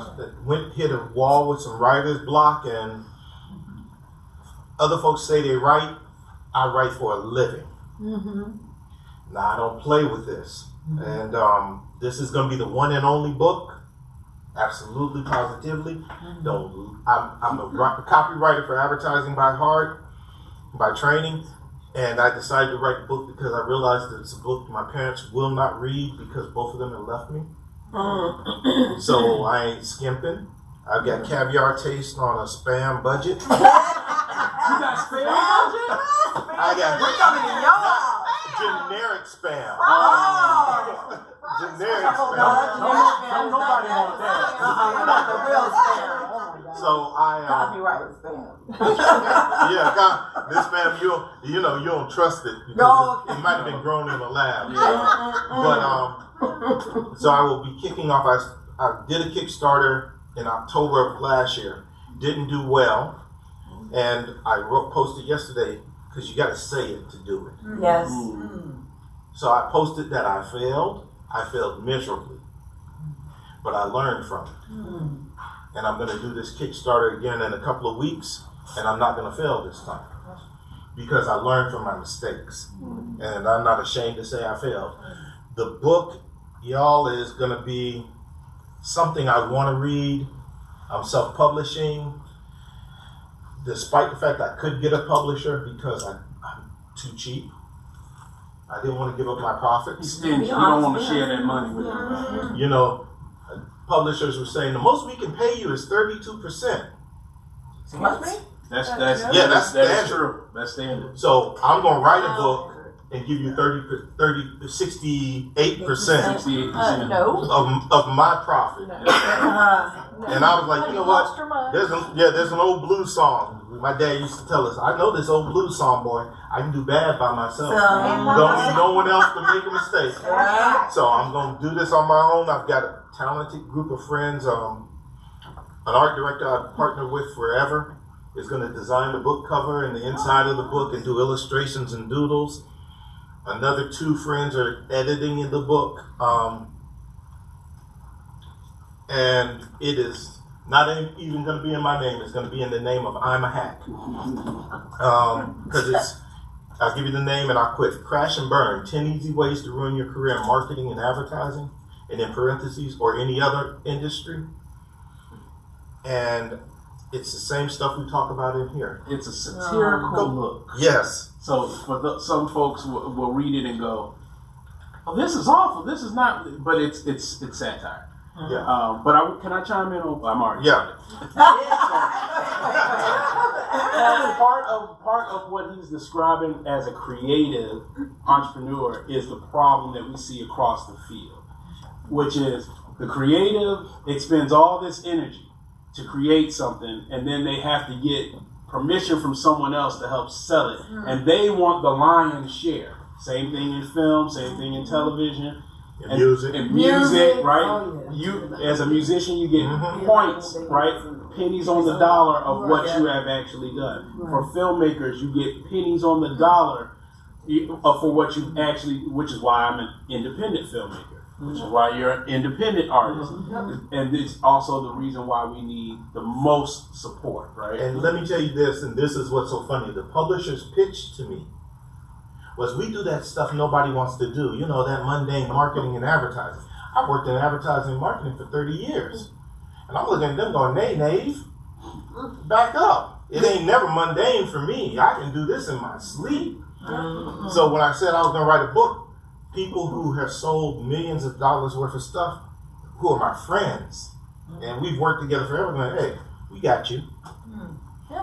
hit a wall with some writer's block, and other folks say they write. I write for a living. Now, I don't play with this. And this is going to be the one and only book. Absolutely, positively. I'm a copywriter for advertising by heart, by training. And I decided to write the book because I realized that it's a book my parents will not read because both of them have left me. So I ain't skimping. I've got caviar taste on a Spam budget. You got Spam budget? I got generic Spam. Generic Spam. Nobody wants that. So Copyright spam. yeah, this man, you don't trust it because it might have been grown in the lab. But so I will be kicking off. I did a Kickstarter in October of last year. Didn't do well, and I posted yesterday because you got to say it to do it. Yes. So I posted that I failed. I failed miserably, but I learned from it. And I'm going to do this Kickstarter again in a couple of weeks, and I'm not going to fail this time because I learned from my mistakes, and I'm not ashamed to say I failed. The book, y'all, is going to be something I want to read. I'm self-publishing, despite the fact I could get a publisher because I'm too cheap. I didn't want to give up my profits. You don't want to share that money with them. You know, publishers were saying the most we can pay you is 32%. That's standard. true. That's standard. So I'm going to write a book and give you 68% of my profit. And I was like, you know what? There's an old blues song. My dad used to tell us, I know this old blues song, boy. I can do bad by myself. Don't need no one else to make a mistake. So I'm going to do this on my own. I've got a talented group of friends. An art director I've partnered with forever is going to design the book cover and the inside of the book and do illustrations and doodles. Another 2 friends are editing in the book. And it is not even going to be in my name. It's going to be in the name of I'm a Hack. Because I'll give you the name and I'll quit. Crash and Burn, 10 Easy Ways to Ruin Your Career in Marketing and Advertising, and in parentheses, or any other industry. And it's the same stuff we talk about in here. It's a satirical look. Yes. So for some folks will read it and go, "Oh, this is awful. This is not." But it's satire. Yeah. But can I chime in on? I'm already. Yeah. Part of what he's describing as a creative entrepreneur is the problem that we see across the field, which is the creative expends all this energy to create something, and then they have to get permission from someone else to help sell it, and they want the lion's share. Same thing in film, same thing in television. And music. And music, right? You, as a musician, you get points, right? Pennies on the dollar of what you have actually done. For filmmakers, you get pennies on the dollar for what you actually, which is why I'm an independent filmmaker, which is why you're an independent artist. And it's also the reason why we need the most support, right? And let me tell you this, and this is what's so funny. The publishers pitched to me was we do that stuff nobody wants to do. You know, that mundane marketing and advertising. I worked in advertising and marketing for 30 years. And I'm looking at them going, nay, Nave, back up. It ain't never mundane for me. I can do this in my sleep. So when I said I was going to write a book, people who have sold millions of dollars worth of stuff, who are my friends, and we've worked together forever, going, hey, we got you.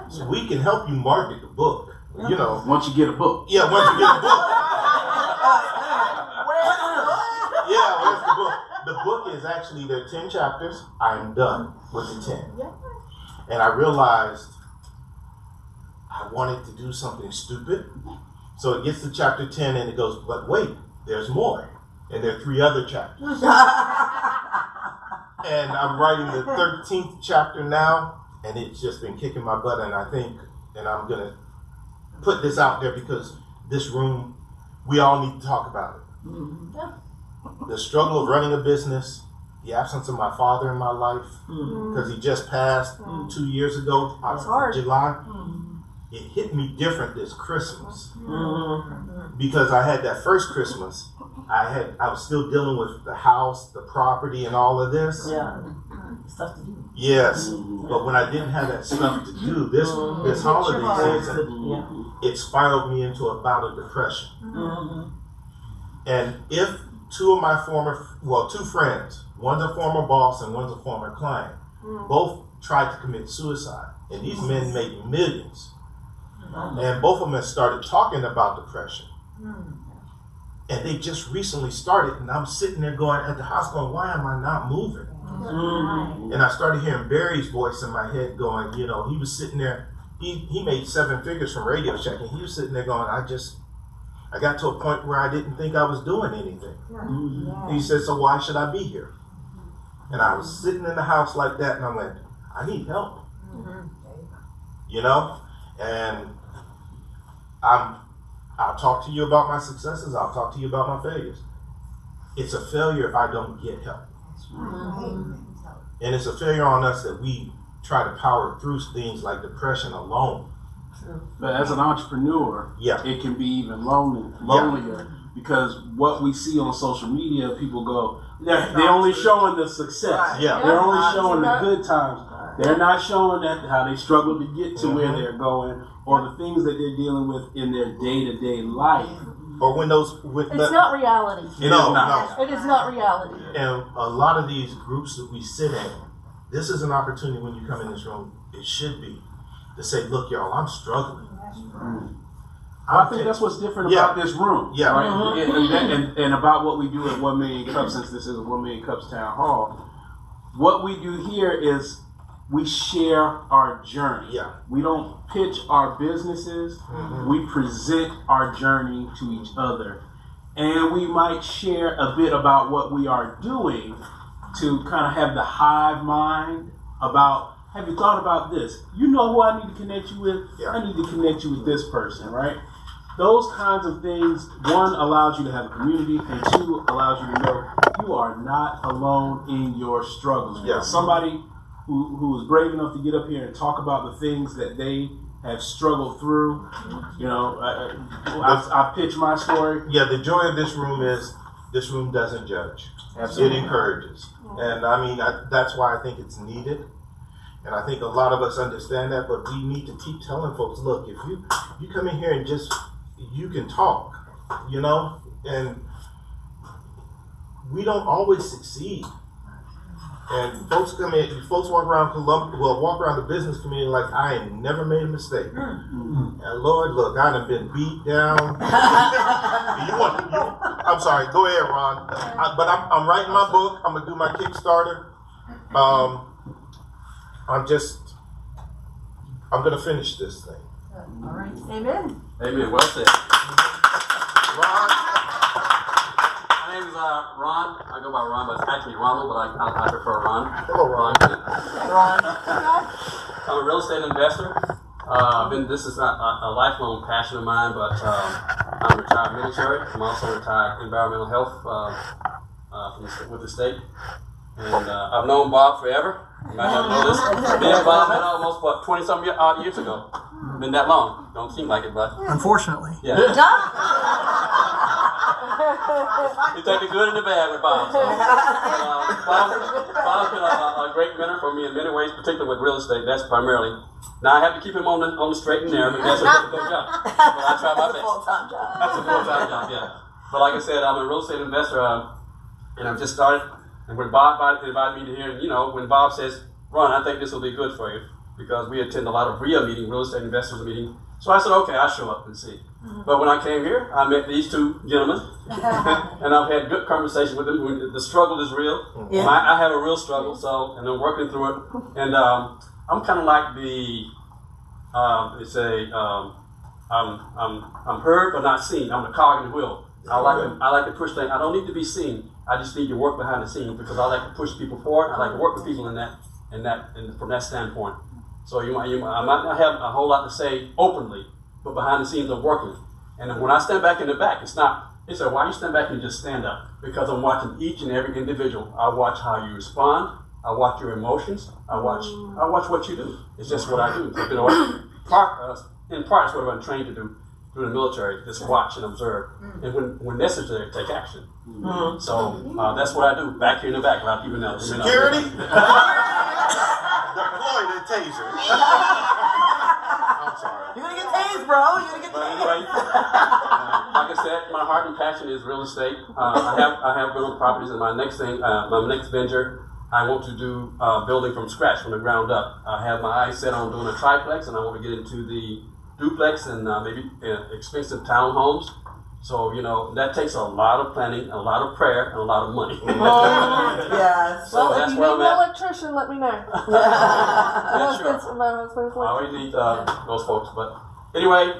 So we can help you market the book. You know, once you get a book. Yeah, once you get a book. Yeah, where's the book? The book is actually, there are 10 chapters. I am done with the 10. And I realized I wanted to do something stupid. So it gets to chapter 10 and it goes, but wait, there's more. And there are 3 other chapters. And I'm writing the 13th chapter now, and it's just been kicking my butt. And I think, and I'm going to put this out there because this room, we all need to talk about it. The struggle of running a business, the absence of my father in my life, because he just passed 2 years ago, July. It hit me different this Christmas because I had that first Christmas. I was still dealing with the house, the property, and all of this. Stuff to do. Yes, but when I didn't have that stuff to do, this holiday season, it spiraled me into a bout of depression. And if 2 of my 2 friends, one's a former boss and one's a former client, both tried to commit suicide, and these men make millions, and both of them have started talking about depression. And they just recently started, and I'm sitting there going at the house going, why am I not moving? And I started hearing Barry's voice in my head going, you know, he was sitting there, he made 7 figures from Radio Shack, and he was sitting there going, I got to a point where I didn't think I was doing anything. He said, so why should I be here? And I was sitting in the house like that, and I went, I need help. You know? And I'll talk to you about my successes, I'll talk to you about my failures. It's a failure if I don't get help. And it's a failure on us that we try to power through things like depression alone. But as an entrepreneur, it can be even lonelier because what we see on social media, people go, they're only showing the success. They're only showing the good times. They're not showing that how they struggle to get to where they're going or the things that they're dealing with in their day-to-day life. Or when those... It's not reality. It is not. It is not reality. And a lot of these groups that we sit in, this is an opportunity when you come in this room, it should be, to say, look, y'all, I'm struggling. I think that's what's different about this room. Right? And about what we do at 1 Million Cups, since this is a 1 Million Cups Town Hall. What we do here is we share our journey. We don't pitch our businesses. We present our journey to each other. And we might share a bit about what we are doing to kind of have the hive mind about, have you thought about this? You know who I need to connect you with? I need to connect you with this person, right? Those kinds of things, one, allows you to have a community, and two, allows you to know you are not alone in your struggles. Somebody who is brave enough to get up here and talk about the things that they have struggled through. You know, I pitch my story. The joy of this room is this room doesn't judge. It encourages. And I mean, that's why I think it's needed. And I think a lot of us understand that, but we need to keep telling folks, look, if you come in here and just, you can talk, you know, and we don't always succeed. And folks walk around walk around the business community like I ain't never made a mistake. And Lord, look, I done been beat down. I'm sorry, go ahead, Ron. But I'm writing my book. I'm gonna do my Kickstarter. I'm gonna finish this thing. All right. Amen. Amen. Well said. Ron. My name is Ron. I go by Ron, but it's actually Ronald, but I prefer Ron. Hello, Ron. I'm a real estate investor. This is not a lifelong passion of mine, but I'm retired military. I'm also retired environmental health with the state. And I've known Bob forever. You might not know this. Me and Bob met almost, 20-some years ago. Been that long. Don't seem like it, but... Unfortunately. Yeah. You take the good and the bad with Bob. So, Bob's been a great mentor for me in many ways, particularly with real estate. That's primarily. Now I have to keep him on the straight and narrow, but that's a difficult job. But I try my best. That's a full-time job. That's a full-time job, yeah. But like I said, I'm a real estate investor, and I've just started. And when Bob invited me to hear, you know, when Bob says, Ron, I think this will be good for you, because we attend a lot of RIA meetings, real estate investors meetings. So I said, okay, I'll show up and see. But when I came here, I met these two gentlemen, and I've had good conversation with them. The struggle is real. Yeah. I have a real struggle, and I'm working through it. And I'm kind of like I'm heard but not seen. I'm the cog in the wheel. I like to push things. I don't need to be seen. I just need to work behind the scenes because I like to push people forward. I like to work with people and from that standpoint. So I might not have a whole lot to say openly, but behind the scenes I'm working. And when I stand back in the back, it's why you stand back and just stand up? Because I'm watching each and every individual. I watch how you respond. I watch your emotions. I watch what you do. It's just what I do. You know, in part, it's what I've been trained to do through the military. Just watch and observe, and when necessary, take action. So that's what I do back here in the back. A lot of people know. Security. Deploy the taser. I'm sorry. You're gonna get tased, bro. You're gonna get tased. Anyway, like I said, my heart and passion is real estate. I have rental properties, and my next venture, I want to do building from scratch, from the ground up. I have my eyes set on doing a triplex, and I want to get into the duplex and maybe expensive townhomes. So, that takes a lot of planning, a lot of prayer, and a lot of money. Yes. So Well, that's if you where need I'm an at. electrician, let me know. Yeah, sure. My husband's I always need those folks. But anyway,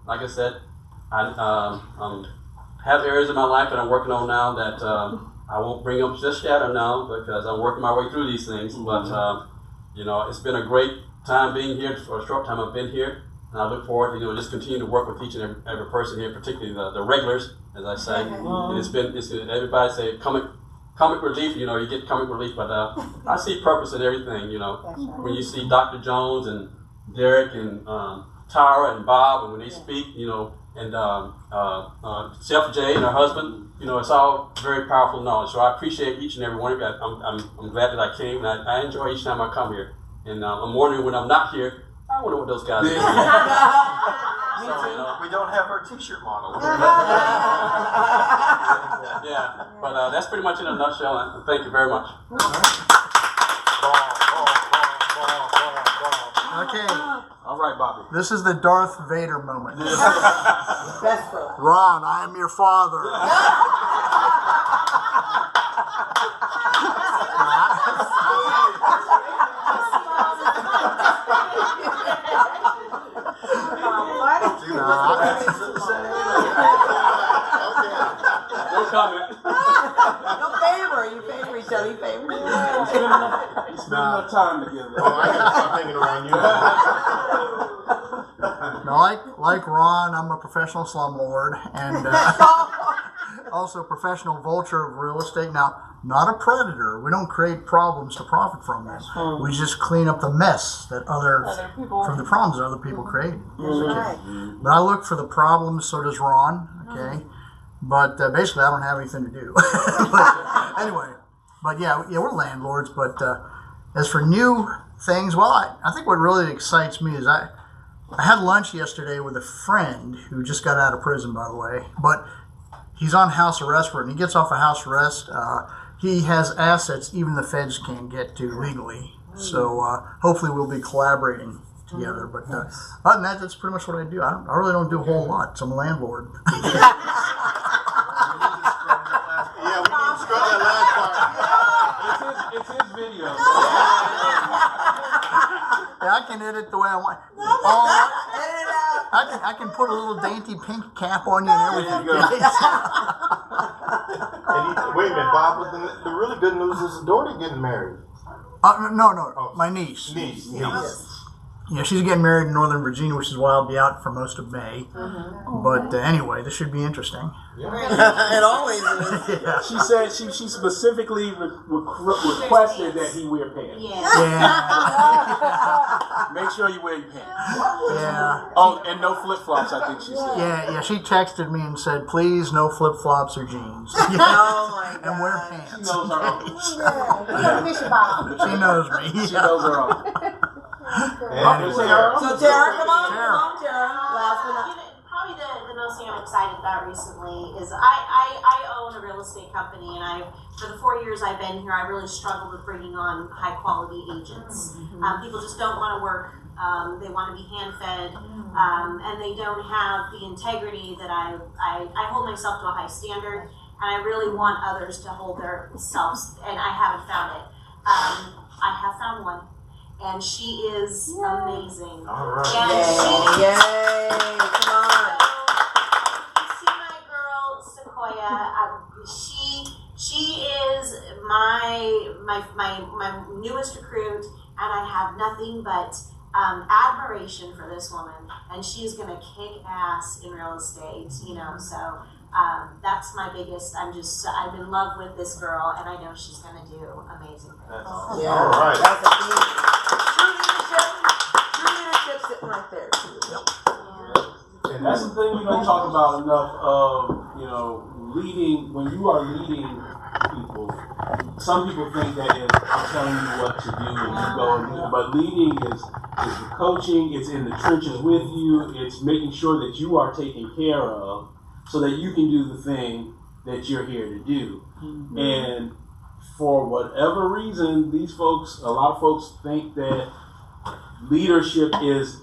like I said, I have areas in my life that I'm working on now that I won't bring up just yet or now because I'm working my way through these things. But, it's been a great time being here for a short time I've been here. And I look forward to, just continue to work with each and every person here, particularly the regulars, as I say. And it's everybody say comic relief, you get comic relief, but I see purpose in everything, When you see Dr. Jones and Derek and Tara and Bob, and when they speak, and Chef Jay and her husband, it's all very powerful knowledge. So I appreciate each and every one of you. I'm glad that I came, and I enjoy each time I come here. And I'm wondering when I'm not here, I wonder what those guys are doing. We don't have our T-shirt model. Yeah, but that's pretty much in a nutshell, and thank you very much. Okay. All right, Bobby. This is the Darth Vader moment. Best friend. Ron, I am your father. No comment. You favor each other. You favor each other. You spend enough time together. Oh, I gotta stop hanging around you. Now, like Ron, I'm a professional slumlord and also a professional vulture of real estate. Now, not a predator. We don't create problems to profit from them. We just clean up the mess that from the problems that other people created. Okay. But I look for the problems. So does Ron. Okay. But basically, I don't have anything to do. But anyway, we're landlords. But as for new things, well, I think what really excites me is I had lunch yesterday with a friend who just got out of prison, by the way. But he's on house arrest. When he gets off of house arrest, he has assets even the feds can't get to legally. So hopefully we'll be collaborating together. But other than that, that's pretty much what I do. I really don't do a whole lot. So I'm a landlord. Yeah, we need to scrub that last part. It's his video. Yeah, I can edit the way I want. I can put a little dainty pink cap on you and everything. Wait a minute, Bob. But the really good news is the daughter getting married. No, my niece. Niece. Yeah, she's getting married in Northern Virginia, which is why I'll be out for most of May. But anyway, this should be interesting. It always is. Yeah. She said she specifically requested that he wear pants. Make sure you wear your pants. Yeah. Oh, and no flip flops. I think she said. Yeah. She texted me and said, "Please, no flip flops or jeans." Oh my God. And wear pants. She knows her own. She knows me. She knows her own. Anyway. So Tara, come on, Tara. Last but not probably the most thing I'm excited about recently is I own a real estate company, and for the 4 years I've been here, I really struggled with bringing on high quality agents. People just don't want to work. They want to be hand fed, and they don't have the integrity that I hold myself to a high standard, and I really want others to hold themselves, and I haven't found it. I have found one. And she is amazing. All right. And Yay! Come on. You see my girl Sequoia. She is my newest recruit, and I have nothing but admiration for this woman. And she's gonna kick ass in real estate. So. That's my biggest. I'm in love with this girl, and I know she's going to do amazing things. Yeah. All right. That's a true leadership sitting right there. And that's the thing we don't talk about enough of, leading. When you are leading people, some people think that is, I'm telling you what to do and you go and do it. But leading is the coaching, it's in the trenches with you, it's making sure that you are taken care of, so that you can do the thing that you're here to do. And for whatever reason, a lot of folks think that leadership is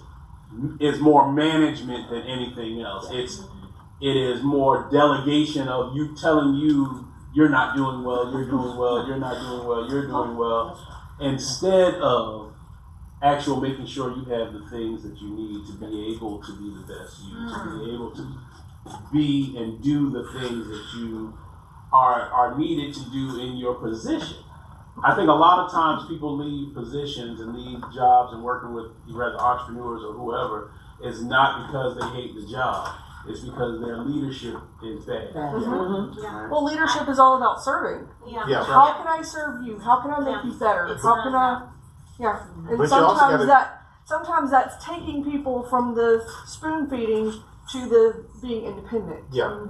is more management than anything else. It is more delegation of you telling you you're not doing well, you're doing well, you're not doing well, you're doing well, instead of actual making sure you have the things that you need to be able to be the best you, to be able to be and do the things that you are needed to do in your position. I think a lot of times people leave positions and leave jobs and working with either entrepreneurs or whoever is not because they hate the job. It's because their leadership is bad. Well, leadership is all about serving. Yeah. How can I serve you? How can I make you better? How can I? Yeah, and But you also sometimes that's taking people from the spoon feeding to the being independent. Yeah,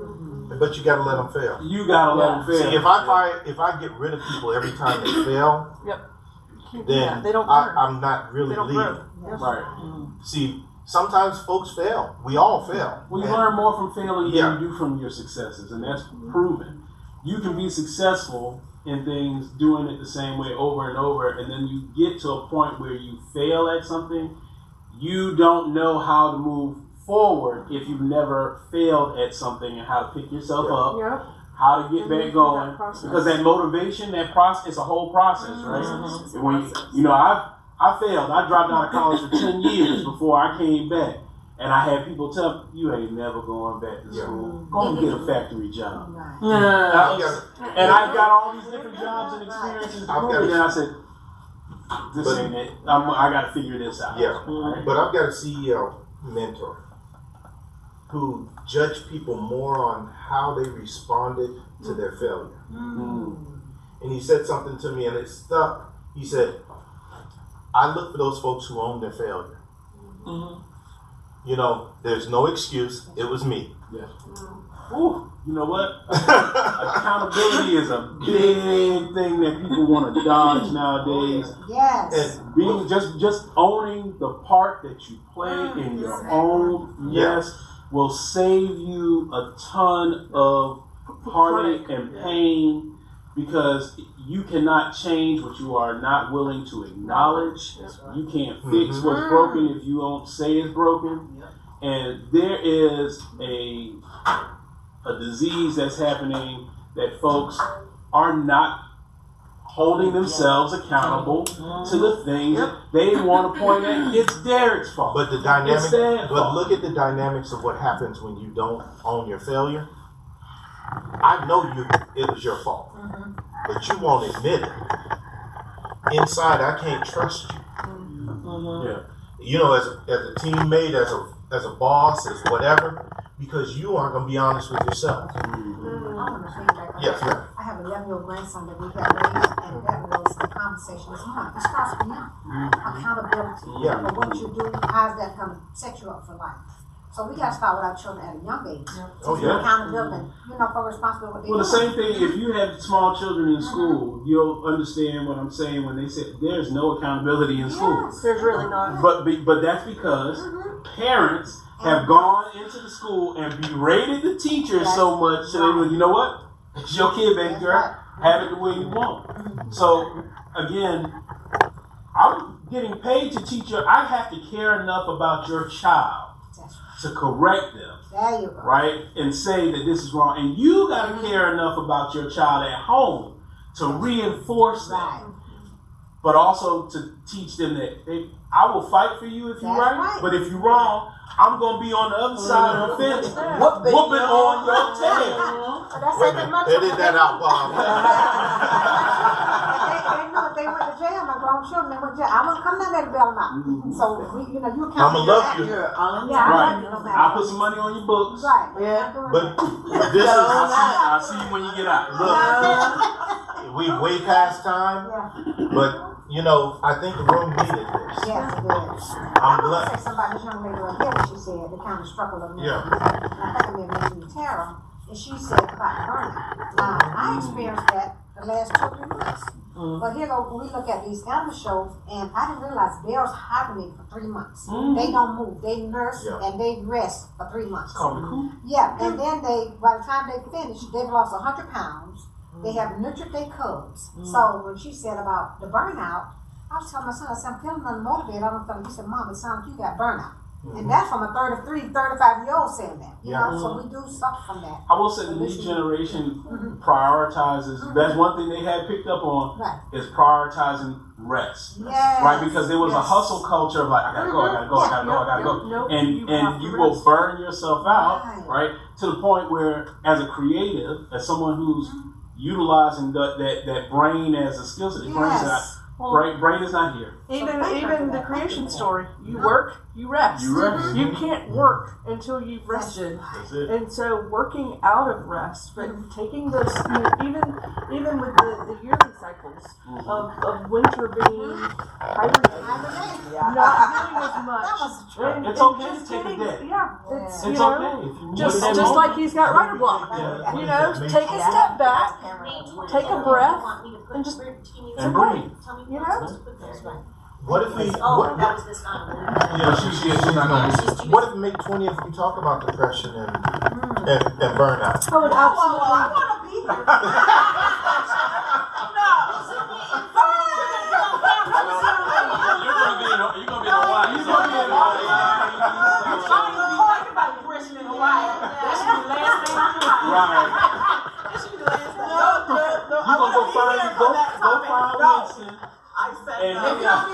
but you got to let them fail. You gotta let them fail. See, if I get rid of people every time they fail, then they don't learn. I'm not really leading. Right. See, sometimes folks fail. We all fail. Well, you learn more from failing than you do from your successes, and that's proven. You can be successful in things doing it the same way over and over, and then you get to a point where you fail at something, you don't know how to move forward if you've never failed at something and how to pick yourself up, how to get back going, because that motivation, that process, it's a whole process, right? And when I failed. I dropped out of college for 10 years before I came back. And I had people tell me, you ain't never going back to school. Go and get a factory job. And I got all these different jobs and experiences. And then I said, this ain't it. I got to figure this out. Yeah, but I've got a CEO mentor who judged people more on how they responded to their failure. And he said something to me and it stuck. He said, I look for those folks who own their failure. You know, there's no excuse. It was me. Yeah. Ooh, you know what? Accountability is a big thing that people want to dodge nowadays. Yes. And being just owning the part that you play in your own mess will save you a ton of heartache and pain, because you cannot change what you are not willing to acknowledge. You can't fix what's broken if you don't say it's broken. And there is a disease that's happening that folks are not holding themselves accountable to the things that they want to point at. It's Derek's fault. But look at the dynamics of what happens when you don't own your failure. I know it was your fault, but you won't admit it. Inside, I can't trust you. You know, as a teammate, as a boss, as whatever, because you aren't going to be honest with yourself. I have a 11-year-old grandson that we have raised, and that was the conversation this morning. It starts from now. Accountability for what you do, how's that going to set you up for life? So we got to start with our children at a young age. Accountability, for responsibility. Well, the same thing, if you have small children in school, you'll understand what I'm saying when they say there's no accountability in school. There's really not. But that's because parents have gone into the school and berated the teachers so much, so they go, you know what? It's your kid, baby girl. Have it the way you want. So, again, I'm getting paid to teach you. I have to care enough about your child to correct them, right? And say that this is wrong. And you got to care enough about your child at home to reinforce that. But also to teach them that I will fight for you if you're right, but if you're wrong, I'm going to be on the other side of the fence whooping on your tail. Edit that out, Bob. They went to jail, my grown children, they went to jail. I wouldn't come down there to bail them out. So, you count. I'm going to love you. I'll put some money on your books. But this is, I'll see you when you get out. Look, we way past time, but I think the room needed this. Yes, it is. I'm glad. I say somebody, this young lady right here, what she said, that kind of struck a little bit. And I think I may have mentioned to Tara, and she said about burnout. Now, I experienced that the last 2 or 3 months. But here when we look at these animal shows, and I didn't realize bears hibernate for 3 months. They don't move. They nurse and they rest for 3 months. Yeah, and then by the time they finish, they've lost 100 pounds. They have nurtured their cubs. So when she said about the burnout, I was telling my son, I said, I'm feeling unmotivated. I don't feel. He said, Mom, it sounds like you got burnout. And that's from a 35-year-old saying that. You Yeah. know, so we do something from that. I will say the new generation prioritizes. That's one thing they had picked up on Right. is prioritizing rest. Yes. Right, because there was a Yes. hustle culture of like, I gotta go, I gotta go, I gotta go, I gotta go, Nope, and you have to you will rest. burn yourself out, Right. right, to the point where, as a creative, as someone who's utilizing that brain as a skill set, Yes. brain is not here. Even the creation story. You work, you rest. You rest. You can't work until you've rested. That's it. And so working out of rest, but taking those, you know, even with the yearly cycles of winter being hibernating, not doing as much. And It's okay just to take a getting- day. Yeah, it's, It's you know, okay if you just want just to. like he's got writer block. Yeah. You know, take a step back, take a breath, and just And breathe. you know. What if we? Oh, What, that was this time. yeah, she's not gonna. What if May 20th we talk about depression and burnout? Oh, and I absolutely. want to be here. You're gonna be in Hawaii. You're gonna be in Hawaii. Right. You gonna go find Winston. I said And no. hang out.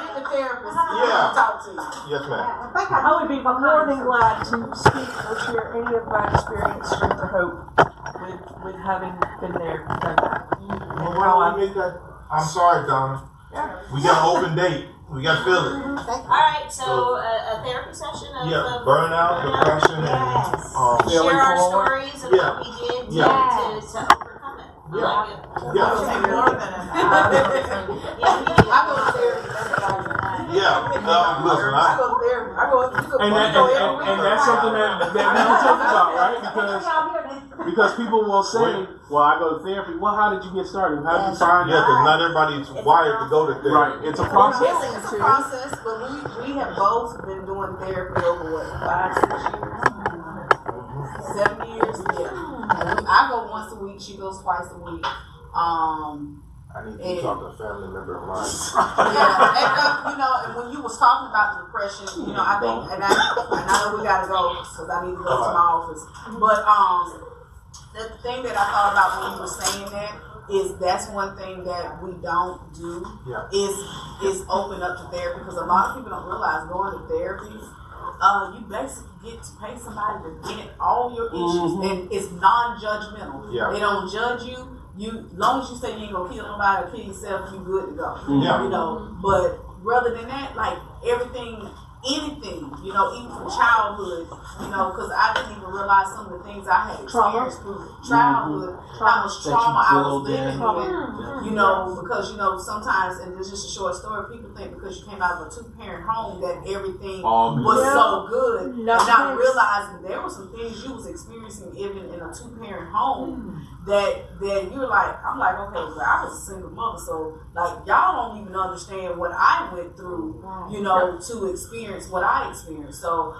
Get the therapist. Yeah. Talk to you. Yes, ma'am. I would be more than glad to speak or share any of my experience, strength, or hope with having been there, done that. Well, why don't we make that? I'm sorry, Donna. We got an open date. We got to fill it. All right, so a therapy session of Burnout, depression, and share our forward. stories of Yeah. what we did to Yes. overcome it. I Yeah. like it. Yeah. Take more than an hour. Yeah, we need to- I go to therapy. That's what I do. Yeah. Listen, I go to therapy. I go. You go. And that's something that we can talk about, right? Because people will say, well, I go to therapy. Well, how did you get started? How did you find yeah, it? because not everybody's wired to go to therapy. Right, it's a process. It's a process, but we have both been doing therapy over what, 5-6 years, 7 years. Yeah, and I go once a week. She goes twice a week. I need to talk to a family member of mine. Yeah, and you know, and when you was talking about the depression, you know, I think, and I know we gotta go because I need to go to my office. But the thing that I thought about when you were saying that is that's one thing that we don't do is open up to therapy, because a lot of people don't realize going to therapy, you basically get to pay somebody to get all your issues, and it's non-judgmental. Yeah. They don't judge you. Long as you say you ain't gonna kill nobody or kill yourself, you good to go. Yeah. You know, but rather than that, like anything, you know, even from childhood, you know, because I didn't even realize some of the things I had experienced through childhood, how much trauma I was living with, you know, because, you know, sometimes, and this is just a short story, people think because you came out of a 2-parent home that everything was so good, and not realizing there were some things you was experiencing even in a 2-parent home that you're like, I'm like, okay, well, I was a single mother, so like y'all don't even understand what I went through, you know, to experience what I experienced. So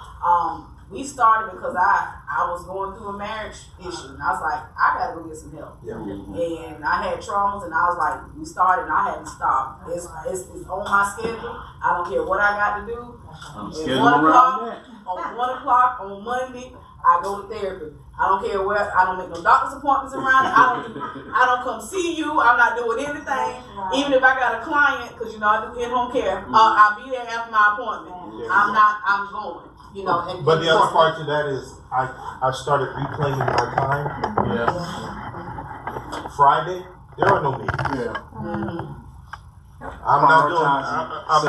we started because I was going through a marriage issue, and I was like, I gotta go get some help. Yeah. And I had traumas, and I was like, we started, and I hadn't stopped. It's on my schedule. I don't care what I got to do. At 1 o'clock on Monday, I go to therapy. I don't care where. I don't make no doctor's appointments around it. I don't come see you. I'm not doing anything. Even if I got a client, because you know I do in-home care, I'll be there after my appointment. I'm going. You know. But the other part to that is I started reclaiming my time. Yeah. Friday, there are no meetings. Yeah. I'm not doing. I've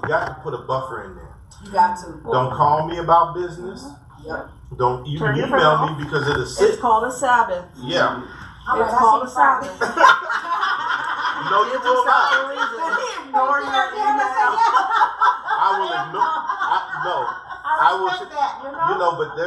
got to put a buffer in there. You got to. Don't call me about business. Yep. Don't even Turn your email phone me because it'll sit. It's called a Sabbath. Yeah. It's called a Sabbath. No, you will not. Ignore your email. I will ignore. I will. You know, but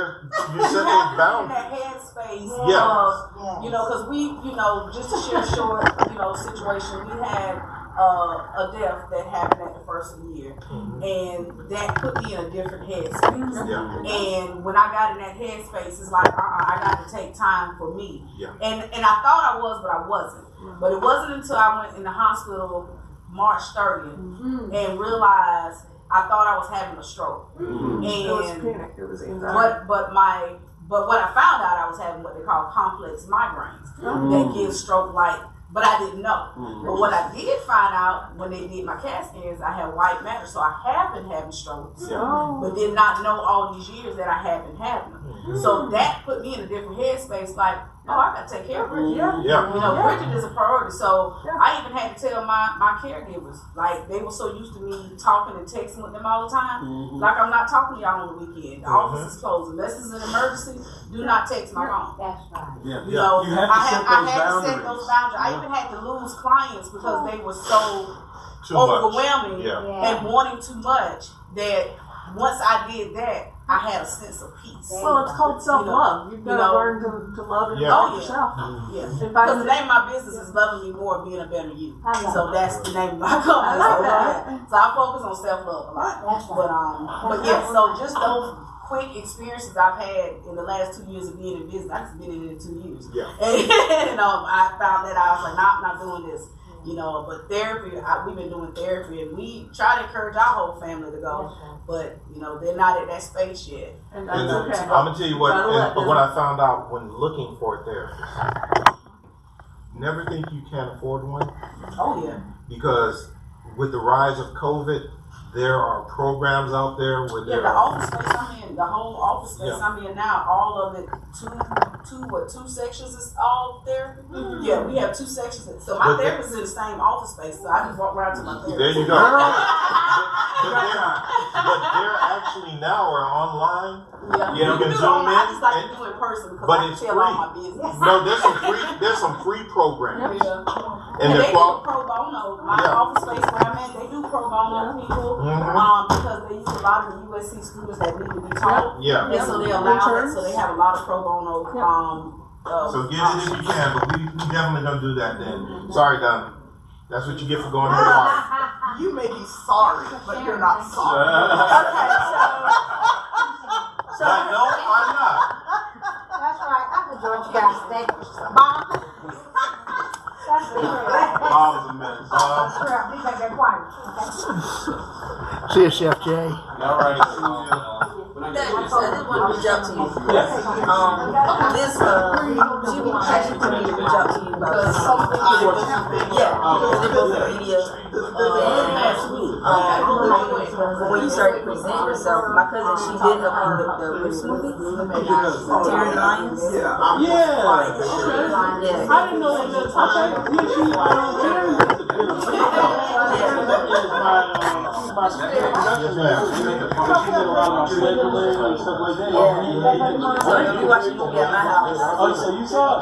you set those boundaries. That headspace. Yeah. You know, because we, you know, just to share a short, you know, situation, we had a death that happened at the first of the year, and that put me in a different headspace. Yeah. And when I got in that headspace, it's like I got to take time for me. Yeah. And I thought I was, but I wasn't. But it wasn't until I went in the hospital March 30th and realized I thought I was having a stroke. It was And panic. It was anxiety. but what I found out, I was having what they call complex migraines that give stroke like, but I didn't know. But what I did find out when they did my CAT scans, I had white matter, so I have been having strokes, but did not know all these years that I have been having them. So that put me in a different headspace, like, oh, I gotta take care of Bridget. You know, Bridget is a priority. So I even had to tell my caregivers, like, they were so used to me talking and texting with them all the time. Like, I'm not talking to y'all on the weekend. The office is closed. Unless it's an emergency, do not text my phone. That's right. You know, You have to I set had those to set boundaries. those boundaries. I even had to lose clients because they were so Too much. overwhelming Yeah. and wanting too much that once I did that, I had a sense of peace. Well, it's called self-love. You've got to learn to love and Yeah. love yourself. Yeah. And Because find the name of my business is Loving Me More, Being a Better You. I love So it. that's the name of my company. I like that. So I focus on self-love a lot. That's right. But yeah, so just those quick experiences I've had in the last 2 years of being in business. I've just been in it 2 years. Yeah. And I found that I was like, nah, I'm not doing this. You know, but therapy, we've been doing therapy, and we try to encourage our whole family to go, but you know, they're not at that space yet. And And that's okay. I'm gonna tell you what. Gotta let them- What I found out when looking for a therapist. Never think you can't afford one, Oh yeah. because with the rise of COVID, there are programs out there where Yeah, there the are. office space I'm in, the whole office space Yeah. I'm in now, all of it, two sections is all therapy. Yeah, we have 2 sections. So my But the- therapist is in the same office space, so I just walk around to my therapist. There you go. But they're actually now are online. Yeah, You can can do it zoom online. I in, just like and- to do it in person because but I can it's tell all free. my business. No, there's some free programs, Yeah. and And they're they do qual- pro bono. My Yeah. office space where I'm at, they do pro bono people because they use a lot of the USC students that need to be taught. Yeah. And so they allow it, so they have a lot of pro bono. So get it if you can, but we definitely gonna do that then. Sorry, Donna. That's what you get for going to the bar. You may be sorry, but you're not sorry. But no, I'm not. That's right. I enjoyed you guys today. Mom. That's the real. Mom's a mess. That's real. You make that quiet. Okay. See you, Chef Jay. All right. Thank you. So I just want to reach out to you. This, she actually told me to reach out to you about this. Because it was the media last week. When you started presenting yourself, my cousin, she did help me with the Rich movie, Terry Lyons. Yeah. Yeah. I didn't know that. Yes, ma'am. So you watch the movie at my house. Oh, so you saw it?